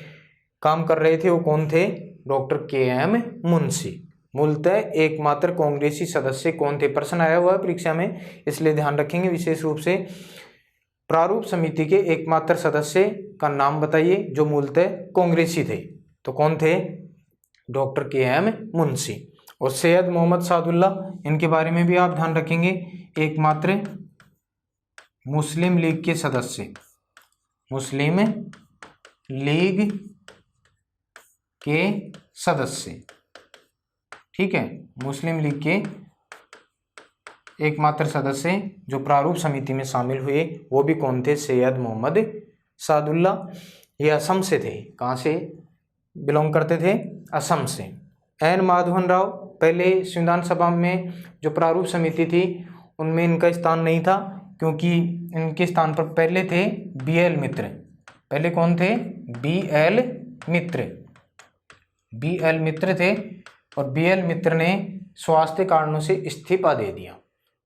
काम कर रहे थे वो कौन थे, डॉक्टर के एम मुंशी। मूलतः एकमात्र कांग्रेसी सदस्य कौन थे, प्रश्न आया हुआ है परीक्षा में, इसलिए ध्यान रखेंगे विशेष रूप से। प्रारूप समिति के एकमात्र सदस्य का नाम बताइए जो मूलतः कांग्रेसी थे, तो कौन थे, डॉक्टर के एम मुंशी। और सैयद मोहम्मद सादुल्ला, इनके बारे में भी आप ध्यान रखेंगे, एकमात्र मुस्लिम लीग के सदस्य, मुस्लिम लीग के सदस्य। ठीक है, मुस्लिम लीग के एकमात्र सदस्य जो प्रारूप समिति में शामिल हुए वो भी कौन थे, सैयद मोहम्मद सादुल्ला। ये असम से थे, कहाँ से बिलोंग करते थे, असम से। एन माधवन राव पहले संविधान सभा में जो प्रारूप समिति थी उनमें इनका स्थान नहीं था, क्योंकि इनके स्थान पर पहले थे BL मित्र। पहले कौन थे, BL मित्र, BL मित्र थे। और BL मित्र ने स्वास्थ्य कारणों से इस्तीफा दे दिया,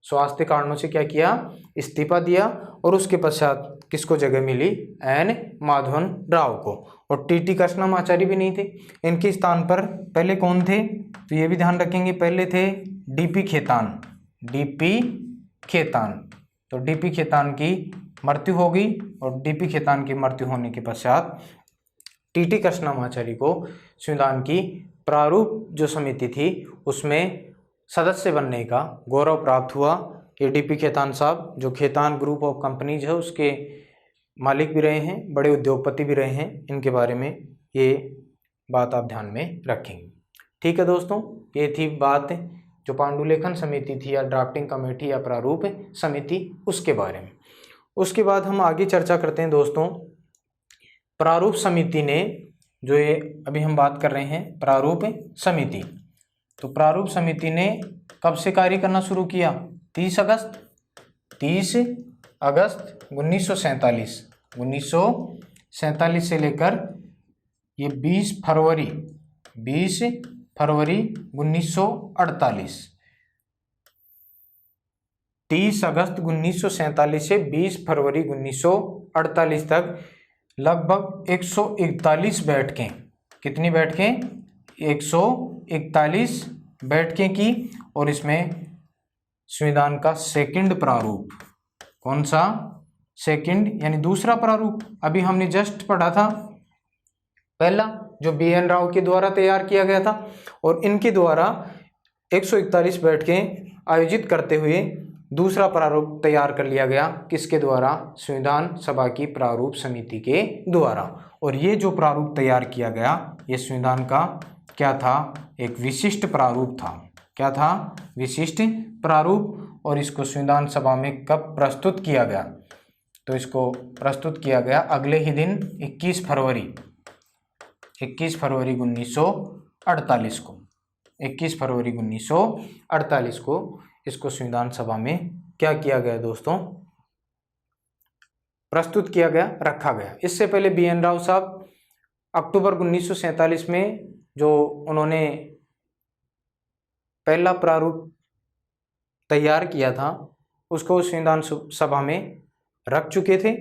स्वास्थ्य कारणों से क्या किया, इस्तीफा दिया। और उसके पश्चात किसको जगह मिली, एन माधवन राव को। और टीटी कृष्णामाचारी भी नहीं थे, इनके स्थान पर पहले कौन थे, तो ये भी ध्यान रखेंगे, पहले थे DP खेतान, DP खेतान। तो DP खेतान की मृत्यु हो गई और DP खेतान की मृत्यु होने के पश्चात टीटी कृष्णामाचारी को संविधान की प्रारूप जो समिति थी उसमें सदस्य बनने का गौरव प्राप्त हुआ। ये DP खेतान साहब जो खेतान ग्रुप ऑफ कंपनीज है उसके मालिक भी रहे हैं, बड़े उद्योगपति भी रहे हैं। इनके बारे में ये बात आप ध्यान में रखेंगे। ठीक है दोस्तों, ये थी बात जो पांडुलेखन समिति थी या ड्राफ्टिंग कमेटी या प्रारूप समिति उसके बारे में। उसके बाद हम आगे चर्चा करते हैं दोस्तों। प्रारूप समिति ने जो ये अभी हम बात कर रहे हैं प्रारूप समिति, तो प्रारूप समिति ने कब से कार्य करना शुरू किया? 30 अगस्त 1947 से लेकर ये 20 फरवरी 1948। 30 अगस्त 1947 से 20 फरवरी 1948 तक लगभग 141 बैठकें, कितनी बैठकें? 141 बैठकें की। और इसमें संविधान का सेकंड प्रारूप, कौन सा? सेकंड यानी दूसरा प्रारूप। अभी हमने जस्ट पढ़ा था पहला जो BN राव के द्वारा तैयार किया गया था, और इनके द्वारा 141 बैठकें आयोजित करते हुए दूसरा प्रारूप तैयार कर लिया गया। किसके द्वारा? संविधान सभा की प्रारूप समिति के द्वारा। और ये जो प्रारूप तैयार किया गया ये संविधान का क्या था? एक विशिष्ट प्रारूप था। क्या था? विशिष्ट प्रारूप। और इसको संविधान सभा में कब प्रस्तुत किया गया? तो इसको प्रस्तुत किया गया अगले ही दिन 21 फरवरी 1948 को। 21 फरवरी 1948 को इसको संविधान सभा में क्या किया गया दोस्तों? प्रस्तुत किया गया, रखा गया। इससे पहले BN राव साहब अक्टूबर 1947 में जो उन्होंने पहला प्रारूप तैयार किया था उसको संविधान सभा में रख चुके थे।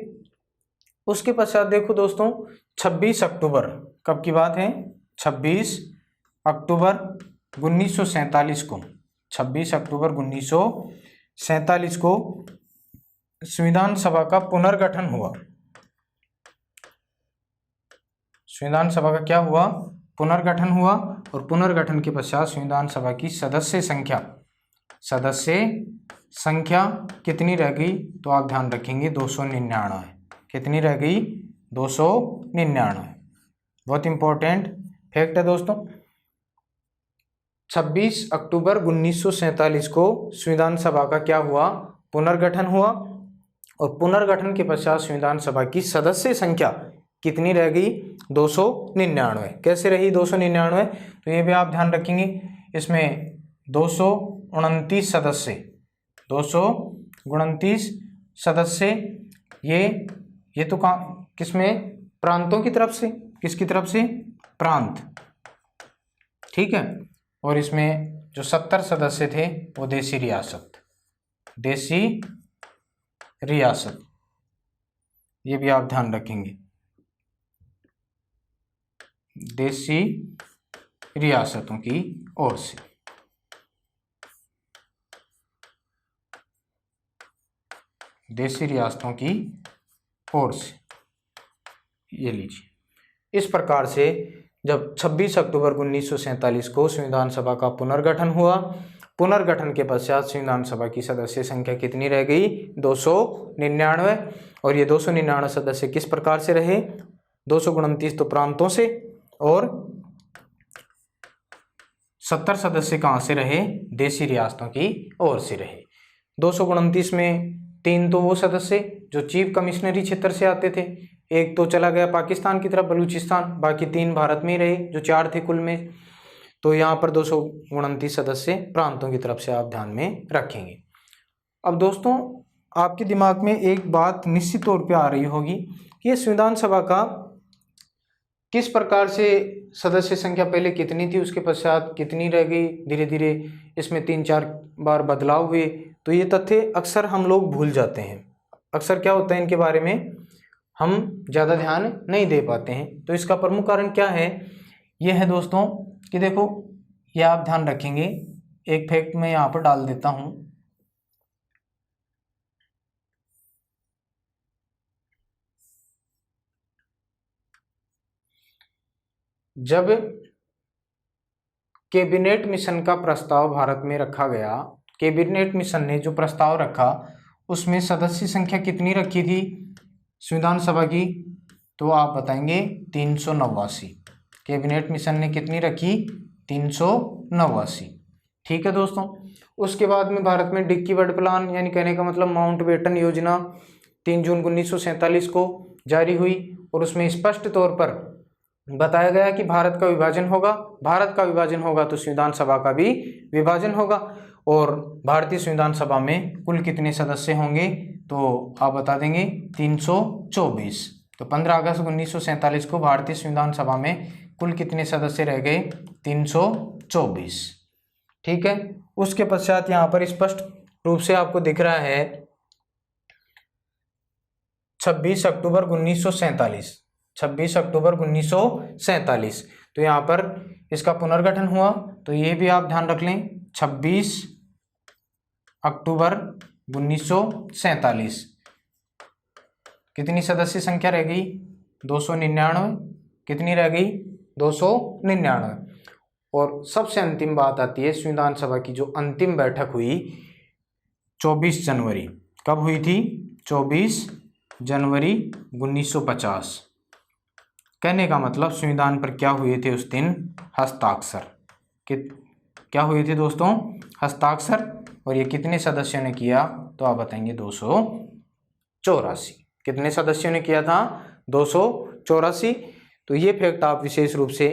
उसके पश्चात देखो दोस्तों 26 अक्टूबर, कब की बात है? 26 अक्टूबर 1947 को, 26 अक्टूबर 1947 को संविधान सभा का पुनर्गठन हुआ। संविधान सभा का क्या हुआ? पुनर्गठन हुआ। और पुनर्गठन के पश्चात संविधान सभा की सदस्य संख्या कितनी रह गई? तो आप ध्यान रखेंगे 299। कितनी रह गई? 299। बहुत इंपॉर्टेंट फैक्ट है दोस्तों। 26 अक्टूबर 1947 को संविधान सभा का क्या हुआ? पुनर्गठन हुआ। और पुनर्गठन के पश्चात संविधान सभा की सदस्य संख्या कितनी रह गई? 299। कैसे रही 299? तो ये भी आप ध्यान रखेंगे। इसमें 229 सदस्य, 229 सदस्य ये तो किसमें? प्रांतों की तरफ से। किसकी तरफ से? प्रांत। ठीक है। और इसमें जो 70 सदस्य थे वो देशी रियासत, ये भी आप ध्यान रखेंगे, देशी रियासतों की ओर से। देशी रियासतों की ओर से, ये लीजिए। इस प्रकार से जब 26 अक्टूबर 1947 को संविधान सभा का पुनर्गठन हुआ, पुनर्गठन के पश्चात संविधान सभा की सदस्य संख्या कितनी रह गई? 299। और ये 299 सदस्य किस प्रकार से रहे? 229 तो प्रांतों से, और 70 सदस्य कहाँ से रहे? देशी रियासतों की ओर से रहे। 229 में 3 तो वो सदस्य जो चीफ कमिश्नरी क्षेत्र से आते थे, एक तो चला गया पाकिस्तान की तरफ, बलूचिस्तान, बाकी 3 भारत में ही रहे जो 4 थे कुल में। तो यहाँ पर 229 सदस्य प्रांतों की तरफ से आप ध्यान में रखेंगे। अब दोस्तों आपके दिमाग में एक बात निश्चित तौर पे आ रही होगी कि ये संविधान सभा का किस प्रकार से सदस्य संख्या पहले कितनी थी, उसके पश्चात कितनी रह गई, धीरे धीरे इसमें 3-4 बार बदलाव हुए। तो ये तथ्य अक्सर हम लोग भूल जाते हैं। अक्सर क्या होता है, इनके बारे में हम ज़्यादा ध्यान नहीं दे पाते हैं। तो इसका प्रमुख कारण क्या है? ये है दोस्तों कि देखो, ये आप ध्यान रखेंगे, एक फैक्ट मैं यहाँ पर डाल देता हूँ। जब कैबिनेट मिशन का प्रस्ताव भारत में रखा गया, कैबिनेट मिशन ने जो प्रस्ताव रखा उसमें सदस्य संख्या कितनी रखी थी संविधान सभा की? तो आप बताएंगे 389। कैबिनेट मिशन ने कितनी रखी? 389। ठीक है दोस्तों। उसके बाद में भारत में डिक्की बर्ड प्लान यानी कहने का मतलब माउंटबेटन योजना 3 जून 1947 को जारी हुई और उसमें स्पष्ट तौर पर बताया गया कि भारत का विभाजन होगा, भारत का विभाजन होगा तो संविधान सभा का भी विभाजन होगा। और भारतीय संविधान सभा में कुल कितने सदस्य होंगे तो आप बता देंगे 324। तो 15 अगस्त 1947 को भारतीय संविधान सभा में कुल कितने सदस्य रह गए 324। ठीक है। उसके पश्चात यहाँ पर स्पष्ट रूप से आपको दिख रहा है 26 अक्टूबर 1947, 26 अक्टूबर 1947। तो यहाँ पर इसका पुनर्गठन हुआ, तो ये भी आप ध्यान रख लें 26 अक्टूबर 1947। कितनी सदस्य संख्या रह गई 299। कितनी रह गई 299। और सबसे अंतिम बात आती है संविधान सभा की जो अंतिम बैठक हुई 24 जनवरी। कब हुई थी 24 जनवरी 1950। कहने का मतलब संविधान पर क्या हुए थे उस दिन हस्ताक्षर। क्या हुए थे दोस्तों हस्ताक्षर। और ये कितने सदस्यों ने किया तो आप बताएंगे 284। कितने सदस्यों ने किया था 284। तो ये फैक्ट आप विशेष रूप से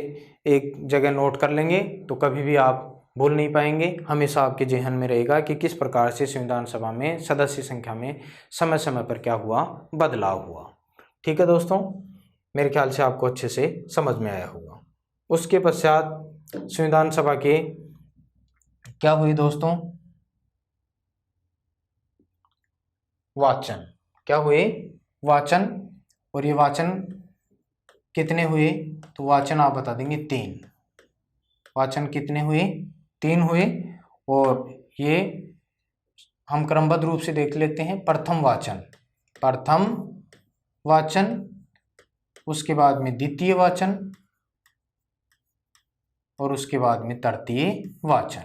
एक जगह नोट कर लेंगे तो कभी भी आप भूल नहीं पाएंगे। हमेशा आपके जेहन में रहेगा कि किस प्रकार से संविधान सभा में सदस्य संख्या में समय समय पर क्या हुआ बदलाव हुआ। ठीक है दोस्तों, मेरे ख्याल से आपको अच्छे से समझ में आया होगा। उसके पश्चात संविधान सभा के क्या हुई दोस्तों वाचन। क्या हुए वाचन। और ये वाचन कितने हुए तो वाचन आप बता देंगे 3। वाचन कितने हुए 3 हुए। और ये हम क्रमबद्ध रूप से देख लेते हैं। प्रथम वाचन, उसके बाद में द्वितीय वाचन और उसके बाद में तृतीय वाचन।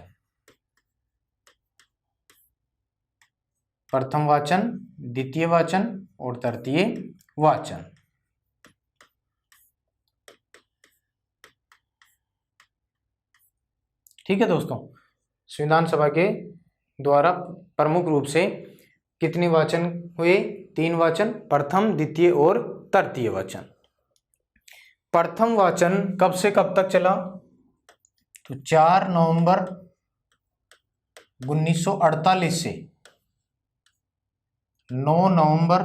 प्रथम वाचन, द्वितीय वाचन और तृतीय वाचन। ठीक है दोस्तों, संविधान सभा के द्वारा प्रमुख रूप से कितने वाचन हुए 3 वाचन, प्रथम द्वितीय और तृतीय वाचन। प्रथम वाचन कब से कब तक चला तो 4 नवंबर 1948 से 9 नवंबर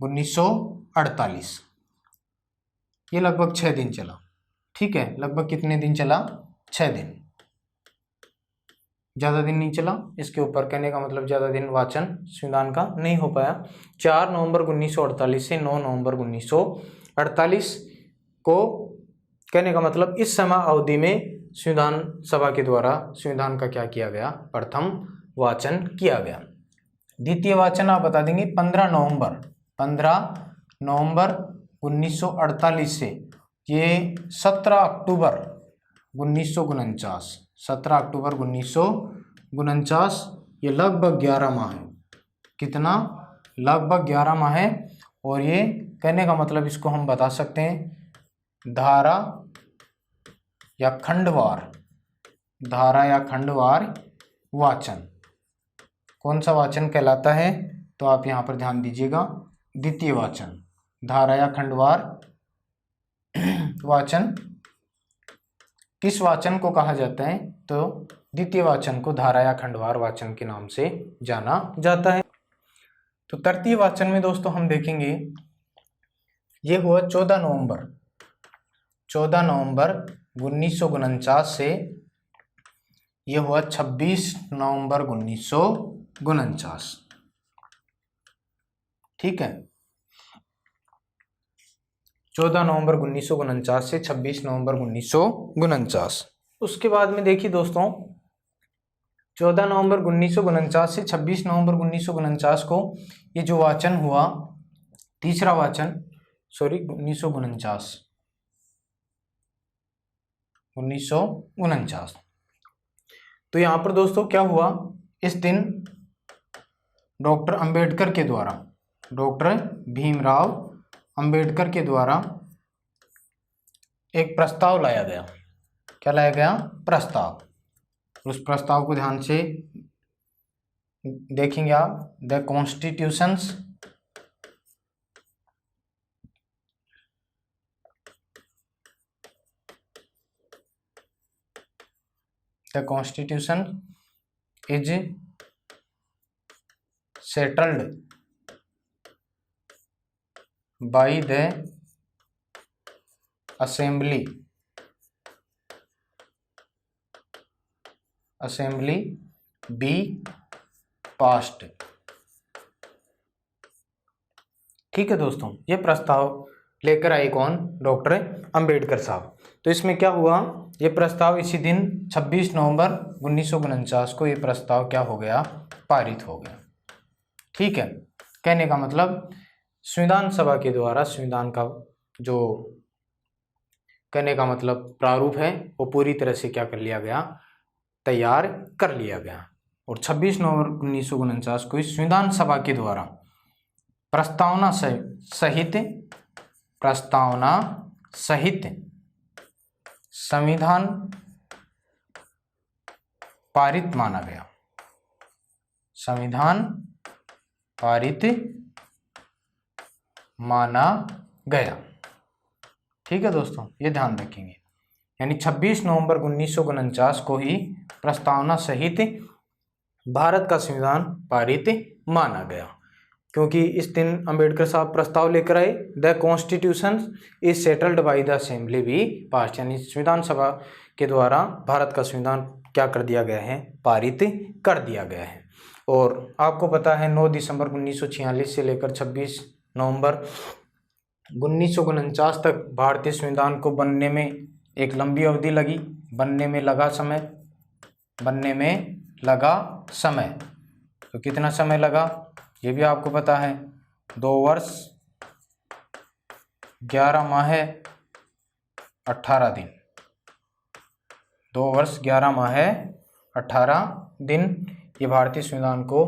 1948। ये लगभग 6 दिन चला। ठीक है, लगभग कितने दिन चला 6 दिन, ज़्यादा दिन नहीं चला। इसके ऊपर कहने का मतलब ज़्यादा दिन वाचन संविधान का नहीं हो पाया। 4 नवंबर 1948 से 9 नवंबर 1948 को कहने का मतलब इस समय अवधि में संविधान सभा के द्वारा संविधान का क्या किया गया प्रथम वाचन किया गया। द्वितीय वाचन आप बता देंगे 15 नवंबर 1948 से ये 17 अक्टूबर 1949, 17 अक्टूबर 1949। ये लगभग 11 माह है। कितना लगभग 11 माह है। और ये कहने का मतलब इसको हम बता सकते हैं धारा या खंडवार वाचन। कौन सा वाचन कहलाता है तो आप यहाँ पर ध्यान दीजिएगा द्वितीय वाचन। धारा या खंडवार वाचन किस वाचन को कहा जाता है तो द्वितीय वाचन को धारा या खंडवार वाचन के नाम से जाना जाता है। तो तृतीय वाचन में दोस्तों हम देखेंगे ये हुआ 14 नवंबर 1949 से ये हुआ 26 नवंबर 1949। ठीक है, 14 नवंबर 1949 से 26 नवंबर 1949। उसके बाद में देखिए दोस्तों 14 नवंबर 1949 से 26 नवंबर 1949 को ये जो वाचन हुआ तीसरा वाचन 1949। तो यहाँ पर दोस्तों क्या हुआ इस दिन डॉक्टर भीमराव अंबेडकर के द्वारा एक प्रस्ताव लाया गया। क्या लाया गया? प्रस्ताव। उस प्रस्ताव को ध्यान से देखेंगे आप। The constitutions is settled by the assembly B past. ठीक है दोस्तों, ये प्रस्ताव लेकर आए कौन? डॉक्टर अंबेडकर साहब। तो इसमें क्या हुआ? ये प्रस्ताव इसी दिन 26 नवंबर 1949 को ये प्रस्ताव क्या हो गया? पारित हो गया। ठीक है, कहने का मतलब संविधान सभा के द्वारा संविधान का जो कहने का मतलब प्रारूप है वो पूरी तरह से क्या कर लिया गया? तैयार कर लिया गया। और 26 नवंबर 1949 को इस संविधान सभा के द्वारा प्रस्तावना सहित संविधान पारित माना गया। संविधान पारित माना गया। ठीक है दोस्तों, ये ध्यान रखेंगे। यानी 26 नवंबर 1949 को ही प्रस्तावना सहित भारत का संविधान पारित माना गया, क्योंकि इस दिन अंबेडकर साहब प्रस्ताव लेकर आए। The constitution is settled by the assembly B past, यानी संविधान सभा के द्वारा भारत का संविधान क्या कर दिया गया है? पारित कर दिया गया है। और आपको पता है 9 दिसंबर 1946 से लेकर 26 नवंबर 1949 तक भारतीय संविधान को बनने में एक लंबी अवधि लगी। बनने में लगा समय तो कितना समय लगा ये भी आपको पता है? 2 वर्ष 11 माह 18 दिन। 2 वर्ष 11 माह 18 दिन ये भारतीय संविधान को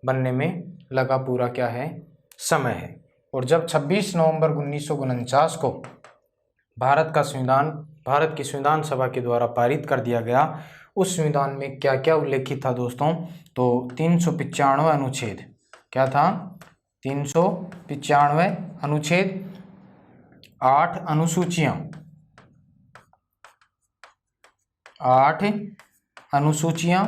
बनने में लगा पूरा क्या है? समय है। और जब 26 नवंबर 1949 को भारत की संविधान सभा के द्वारा पारित कर दिया गया, उस संविधान में क्या क्या उल्लेखित था दोस्तों? तो 395 अनुच्छेद, क्या था? 395 अनुच्छेद, 8 अनुसूचियां,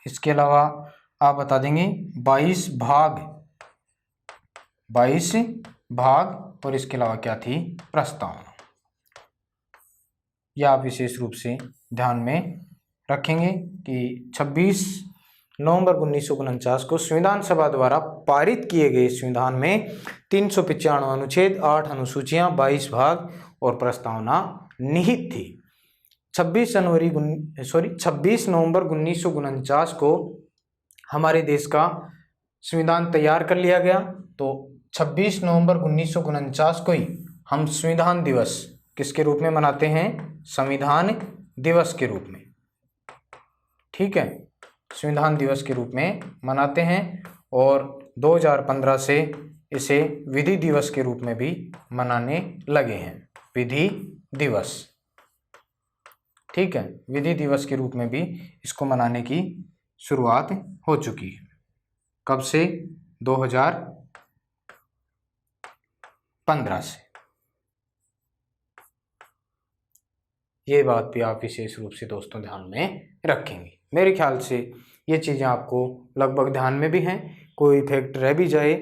इसके अलावा आप बता देंगे 22 भाग, और इसके अलावा क्या थी? प्रस्तावना। यह आप विशेष रूप से ध्यान में रखेंगे कि 26 नवंबर 1949 को संविधान सभा द्वारा पारित किए गए संविधान में 395 अनुच्छेद, 8 अनुसूचियां, 22 भाग और प्रस्तावना निहित थी। 26 नवंबर 1949 को हमारे देश का संविधान तैयार कर लिया गया। तो 26 नवंबर 1949 को ही हम संविधान दिवस किसके रूप में मनाते हैं? संविधान दिवस के रूप में। ठीक है, संविधान दिवस के रूप में मनाते हैं। और 2015 से इसे विधि दिवस के रूप में भी मनाने लगे हैं। विधि दिवस, ठीक है, विधि दिवस के रूप में भी इसको मनाने की शुरुआत हो चुकी है। कब से? 2015 से। ये बात भी आप विशेष रूप से दोस्तों ध्यान में रखेंगे। मेरे ख्याल से ये चीज़ें आपको लगभग ध्यान में भी हैं। कोई फैक्ट रह भी जाए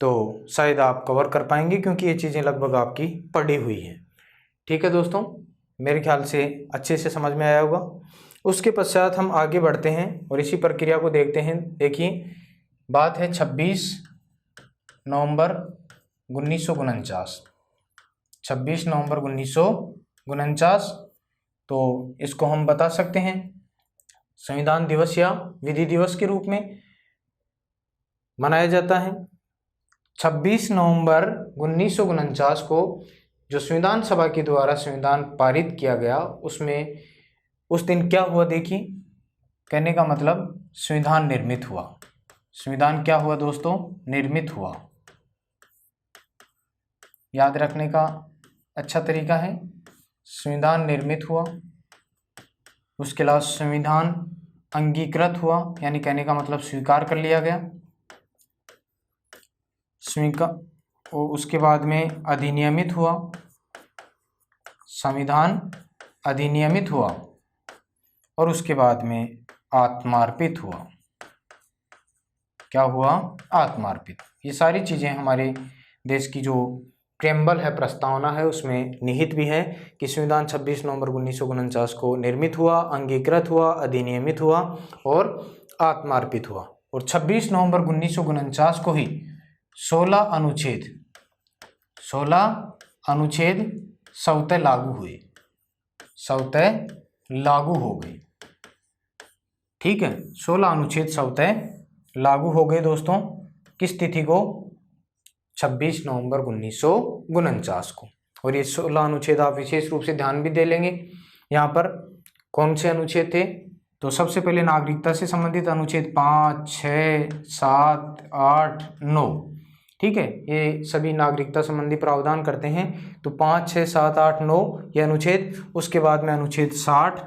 तो शायद आप कवर कर पाएंगे, क्योंकि ये चीज़ें लगभग आपकी पढ़ी हुई हैं। ठीक है दोस्तों, मेरे ख्याल से अच्छे से समझ में आया होगा। उसके पश्चात हम आगे बढ़ते हैं और इसी प्रक्रिया को देखते हैं। देखिए, बात है 26 नवंबर 1949। 26 नवंबर 1949, तो इसको हम बता सकते हैं संविधान दिवस या विधि दिवस के रूप में मनाया जाता है। 26 नवंबर 1949 को जो संविधान सभा के द्वारा संविधान पारित किया गया, उसमें उस दिन क्या हुआ? देखिए, कहने का मतलब संविधान निर्मित हुआ। संविधान क्या हुआ दोस्तों? निर्मित हुआ। याद रखने का अच्छा तरीका है, संविधान निर्मित हुआ। उसके अलावा संविधान अंगीकृत हुआ, यानी कहने का मतलब स्वीकार कर लिया गया, स्वीकार। और उसके बाद में अधिनियमित हुआ, संविधान अधिनियमित हुआ, और उसके बाद में आत्मार्पित हुआ। क्या हुआ? आत्मार्पित। ये सारी चीज़ें हमारे देश की जो प्रेम्बल है, प्रस्तावना है, उसमें निहित भी है कि संविधान 26 नवंबर 1949 को निर्मित हुआ, अंगीकृत हुआ, अधिनियमित हुआ और आत्मार्पित हुआ। और 26 नवंबर 1949 को ही 16 अनुच्छेद स्वतः लागू हुए, स्वतः लागू हो गए। ठीक है, 16 अनुच्छेद स्वतः लागू हो गए दोस्तों। किस तिथि को? 26 नवंबर 1949 को। और ये 16 अनुच्छेद आप विशेष रूप से ध्यान भी दे लेंगे। यहाँ पर कौन से अनुच्छेद थे? तो सबसे पहले नागरिकता से संबंधित अनुच्छेद 5, 6, 7, 8, 9। ठीक है, ये सभी नागरिकता संबंधी प्रावधान करते हैं। तो 5, 6, 7, 8, 9 ये अनुच्छेद। उसके बाद में अनुच्छेद 60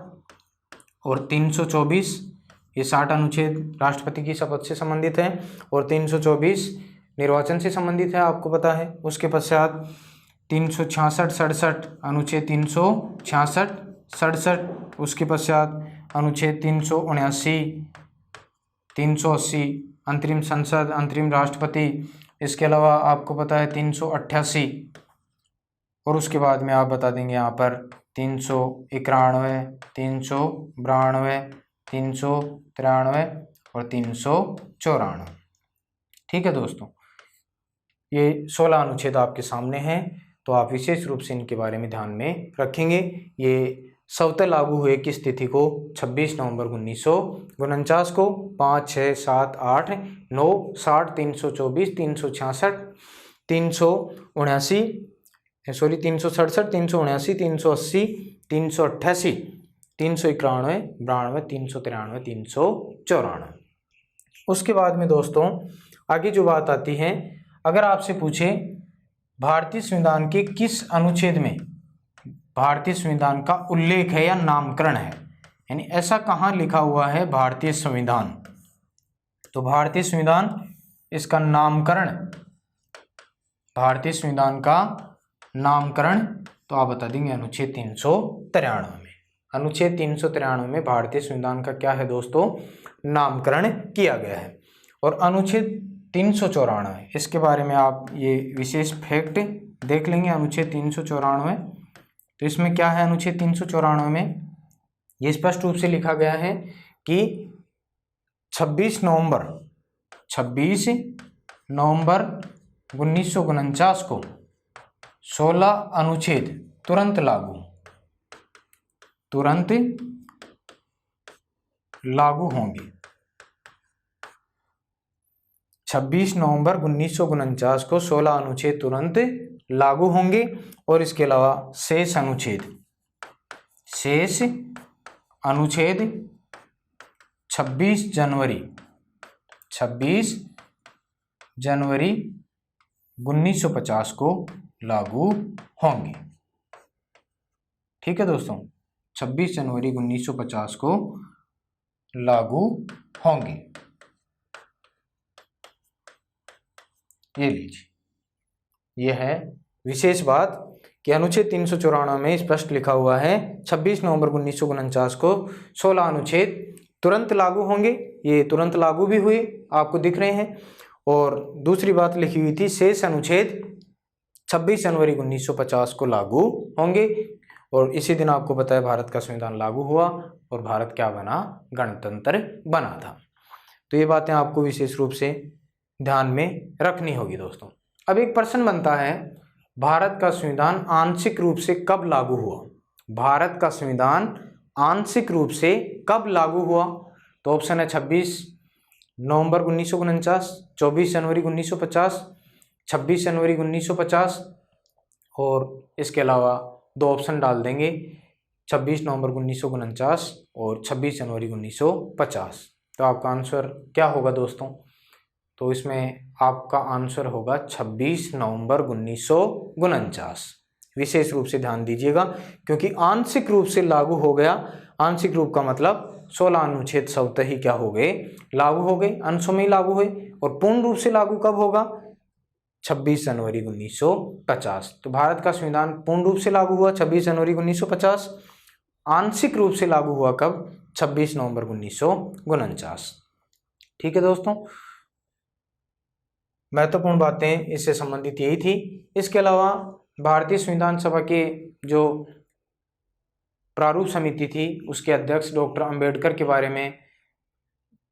और 324, ये 60 अनुच्छेद राष्ट्रपति की शपथ से संबंधित है और 324 निर्वाचन से संबंधित है, आपको पता है। उसके पश्चात 366, 67 अनुच्छेद 366, 67। उसके पश्चात अनुच्छेद 379, 380 अंतरिम संसद, अंतरिम राष्ट्रपति। इसके अलावा आपको पता है 388। और उसके बाद में आप बता देंगे यहाँ पर 391, 392, 393 और 394। ठीक है दोस्तों, ये 16 अनुच्छेद आपके सामने हैं, तो आप विशेष रूप से इनके बारे में ध्यान में रखेंगे। ये स्वतः लागू हुए किस तिथि को? 26 नवंबर 1949 को। 5, 6, 7, 8, 9, 60, 324, 366, 379, 367, 379, 380, 388, 391, 92, 393, 394। उसके बाद में दोस्तों आगे जो बात आती है, अगर आपसे पूछे भारतीय संविधान के किस अनुच्छेद में भारतीय संविधान का उल्लेख है या नामकरण है, यानी ऐसा कहाँ लिखा हुआ है भारतीय संविधान, तो भारतीय संविधान इसका नामकरण, भारतीय संविधान का नामकरण तो आप बता देंगे अनुच्छेद 393 में। अनुच्छेद 393 में भारतीय संविधान का क्या है दोस्तों? नामकरण किया गया है। और अनुच्छेद 394, इसके बारे में आप ये विशेष फैक्ट देख लेंगे। अनुच्छेद 394, तो इसमें क्या है? अनुच्छेद 394 में ये स्पष्ट रूप से लिखा गया है कि 26 नवंबर 1949 को 16 अनुच्छेद तुरंत लागू होंगे। 26 नवंबर 1949 को 16 अनुच्छेद तुरंत लागू होंगे। और इसके अलावा शेष अनुच्छेद 26 जनवरी 1950 को लागू होंगे। ठीक है दोस्तों, 26 जनवरी 1950 को लागू होंगे। ये लीजिए, ये है विशेष बात कि अनुच्छेद 394 में स्पष्ट लिखा हुआ है 26 नवंबर 1949 को 16 अनुच्छेद तुरंत लागू होंगे। ये तुरंत लागू भी हुए, आपको दिख रहे हैं। और दूसरी बात लिखी हुई थी, शेष अनुच्छेद 26 जनवरी 1950 को लागू होंगे। और इसी दिन आपको पता है भारत का संविधान लागू हुआ और भारत क्या बना? गणतंत्र बना था। तो ये बातें आपको विशेष रूप से ध्यान में रखनी होगी दोस्तों। अब एक प्रश्न बनता है, भारत का संविधान आंशिक रूप से कब लागू हुआ? भारत का संविधान आंशिक रूप से कब लागू हुआ? तो ऑप्शन है 26 नवंबर 1949, 24 जनवरी 1950, 26 जनवरी 1950 और इसके अलावा दो ऑप्शन डाल देंगे, 26 नवंबर 1949 और 26 जनवरी 1950। तो आपका आंसर क्या होगा दोस्तों? तो इसमें आपका आंसर होगा 26 नवंबर 1949। विशेष रूप से ध्यान दीजिएगा, क्योंकि आंशिक रूप से लागू हो गया आंशिक रूप का मतलब 16 अनुच्छेद स्वतः ही क्या हो गए, लागू हो गए, अंशों में ही लागू हुए। और पूर्ण रूप से लागू कब होगा, 26 जनवरी 1950। तो भारत का संविधान पूर्ण रूप से लागू हुआ 26 जनवरी 1950। आंशिक रूप से लागू हुआ कब, 26 नवंबर 1949। ठीक है दोस्तों, महत्वपूर्ण बातें इससे संबंधित यही थी। इसके अलावा भारतीय संविधान सभा के जो प्रारूप समिति थी उसके अध्यक्ष डॉक्टर अंबेडकर के बारे में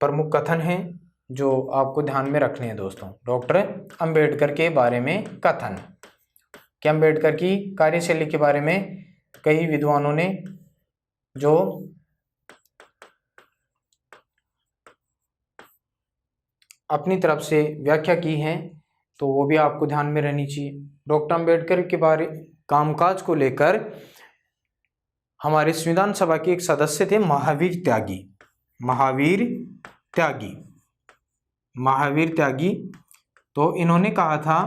प्रमुख कथन हैं जो आपको ध्यान में रखने हैं दोस्तों। डॉक्टर अंबेडकर के बारे में कथन, कि अंबेडकर की कार्यशैली के बारे में कई विद्वानों ने जो अपनी तरफ से व्याख्या की है तो वो भी आपको ध्यान में रहनी चाहिए। डॉक्टर अंबेडकर के बारे कामकाज को लेकर हमारे संविधान सभा के एक सदस्य थे महावीर त्यागी। महावीर त्यागी तो इन्होंने कहा था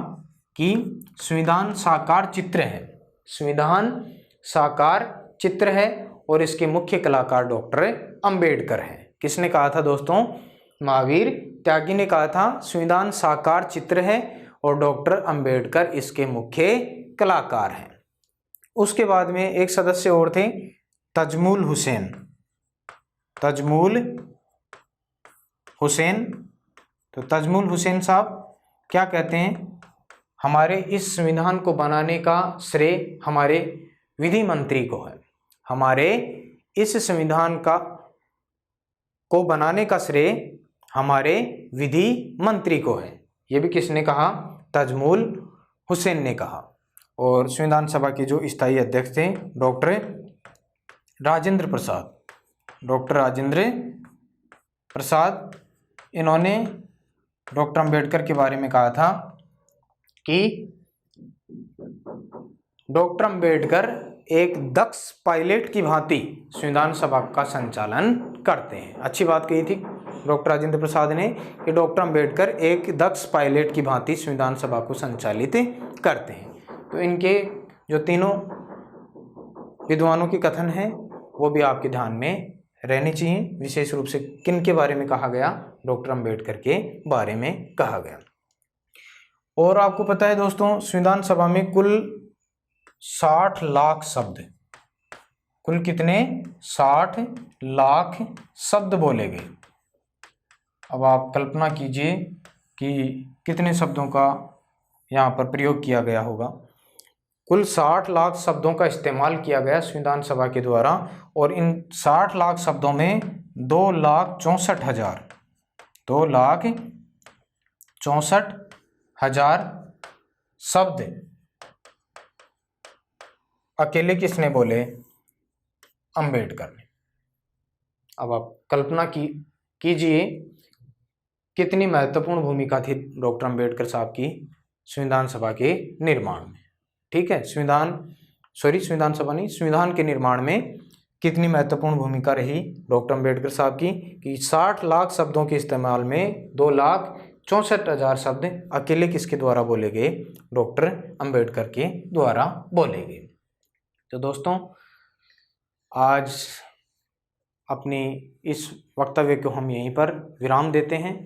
कि संविधान साकार चित्र है, संविधान साकार चित्र है और इसके मुख्य कलाकार डॉक्टर अंबेडकर हैं। किसने कहा था दोस्तों, महावीर त्यागी ने कहा था संविधान साकार चित्र है और डॉक्टर अंबेडकर इसके मुख्य कलाकार हैं। उसके बाद में एक सदस्य और थे तजमुल हुसैन। तो तजमुल हुसैन साहब क्या कहते हैं, हमारे इस संविधान को बनाने का श्रेय हमारे विधि मंत्री को है, हमारे इस संविधान को बनाने का श्रेय हमारे विधि मंत्री को है। ये भी किसने कहा, तजमुल हुसैन ने कहा। और संविधान सभा के जो स्थायी अध्यक्ष थे डॉक्टर राजेंद्र प्रसाद, इन्होंने डॉक्टर अंबेडकर के बारे में कहा था कि डॉक्टर अंबेडकर एक दक्ष पायलट की भांति संविधान सभा का संचालन करते हैं। अच्छी बात कही थी डॉक्टर राजेंद्र प्रसाद ने कि डॉक्टर अंबेडकर एक दक्ष पायलट की भांति संविधान सभा को संचालित करते हैं। तो इनके जो तीनों विद्वानों के कथन हैं वो भी आपके ध्यान में रहने चाहिए। विशेष रूप से किन के बारे में कहा गया, डॉक्टर अंबेडकर के बारे में कहा गया। और आपको पता है दोस्तों संविधान सभा में कुल 60 लाख शब्द, कुल कितने, 60 लाख शब्द बोले गए। अब आप कल्पना कीजिए कि कितने शब्दों का यहाँ पर प्रयोग किया गया होगा। कुल 60 लाख शब्दों का इस्तेमाल किया गया संविधान सभा के द्वारा और इन 60 लाख शब्दों में 2,64,000 शब्द अकेले किसने बोले, अंबेडकर ने। अब आप कल्पना कीजिए कितनी महत्वपूर्ण भूमिका थी डॉक्टर अंबेडकर साहब की संविधान सभा के निर्माण में। ठीक है, संविधान के निर्माण में कितनी महत्वपूर्ण भूमिका रही डॉक्टर अंबेडकर साहब की कि 60 लाख शब्दों के इस्तेमाल में 2,64,000 शब्द अकेले किसके द्वारा बोले गए, डॉक्टर अंबेडकर के द्वारा बोले गए। तो दोस्तों आज अपनी इस वक्तव्य को हम यहीं पर विराम देते हैं।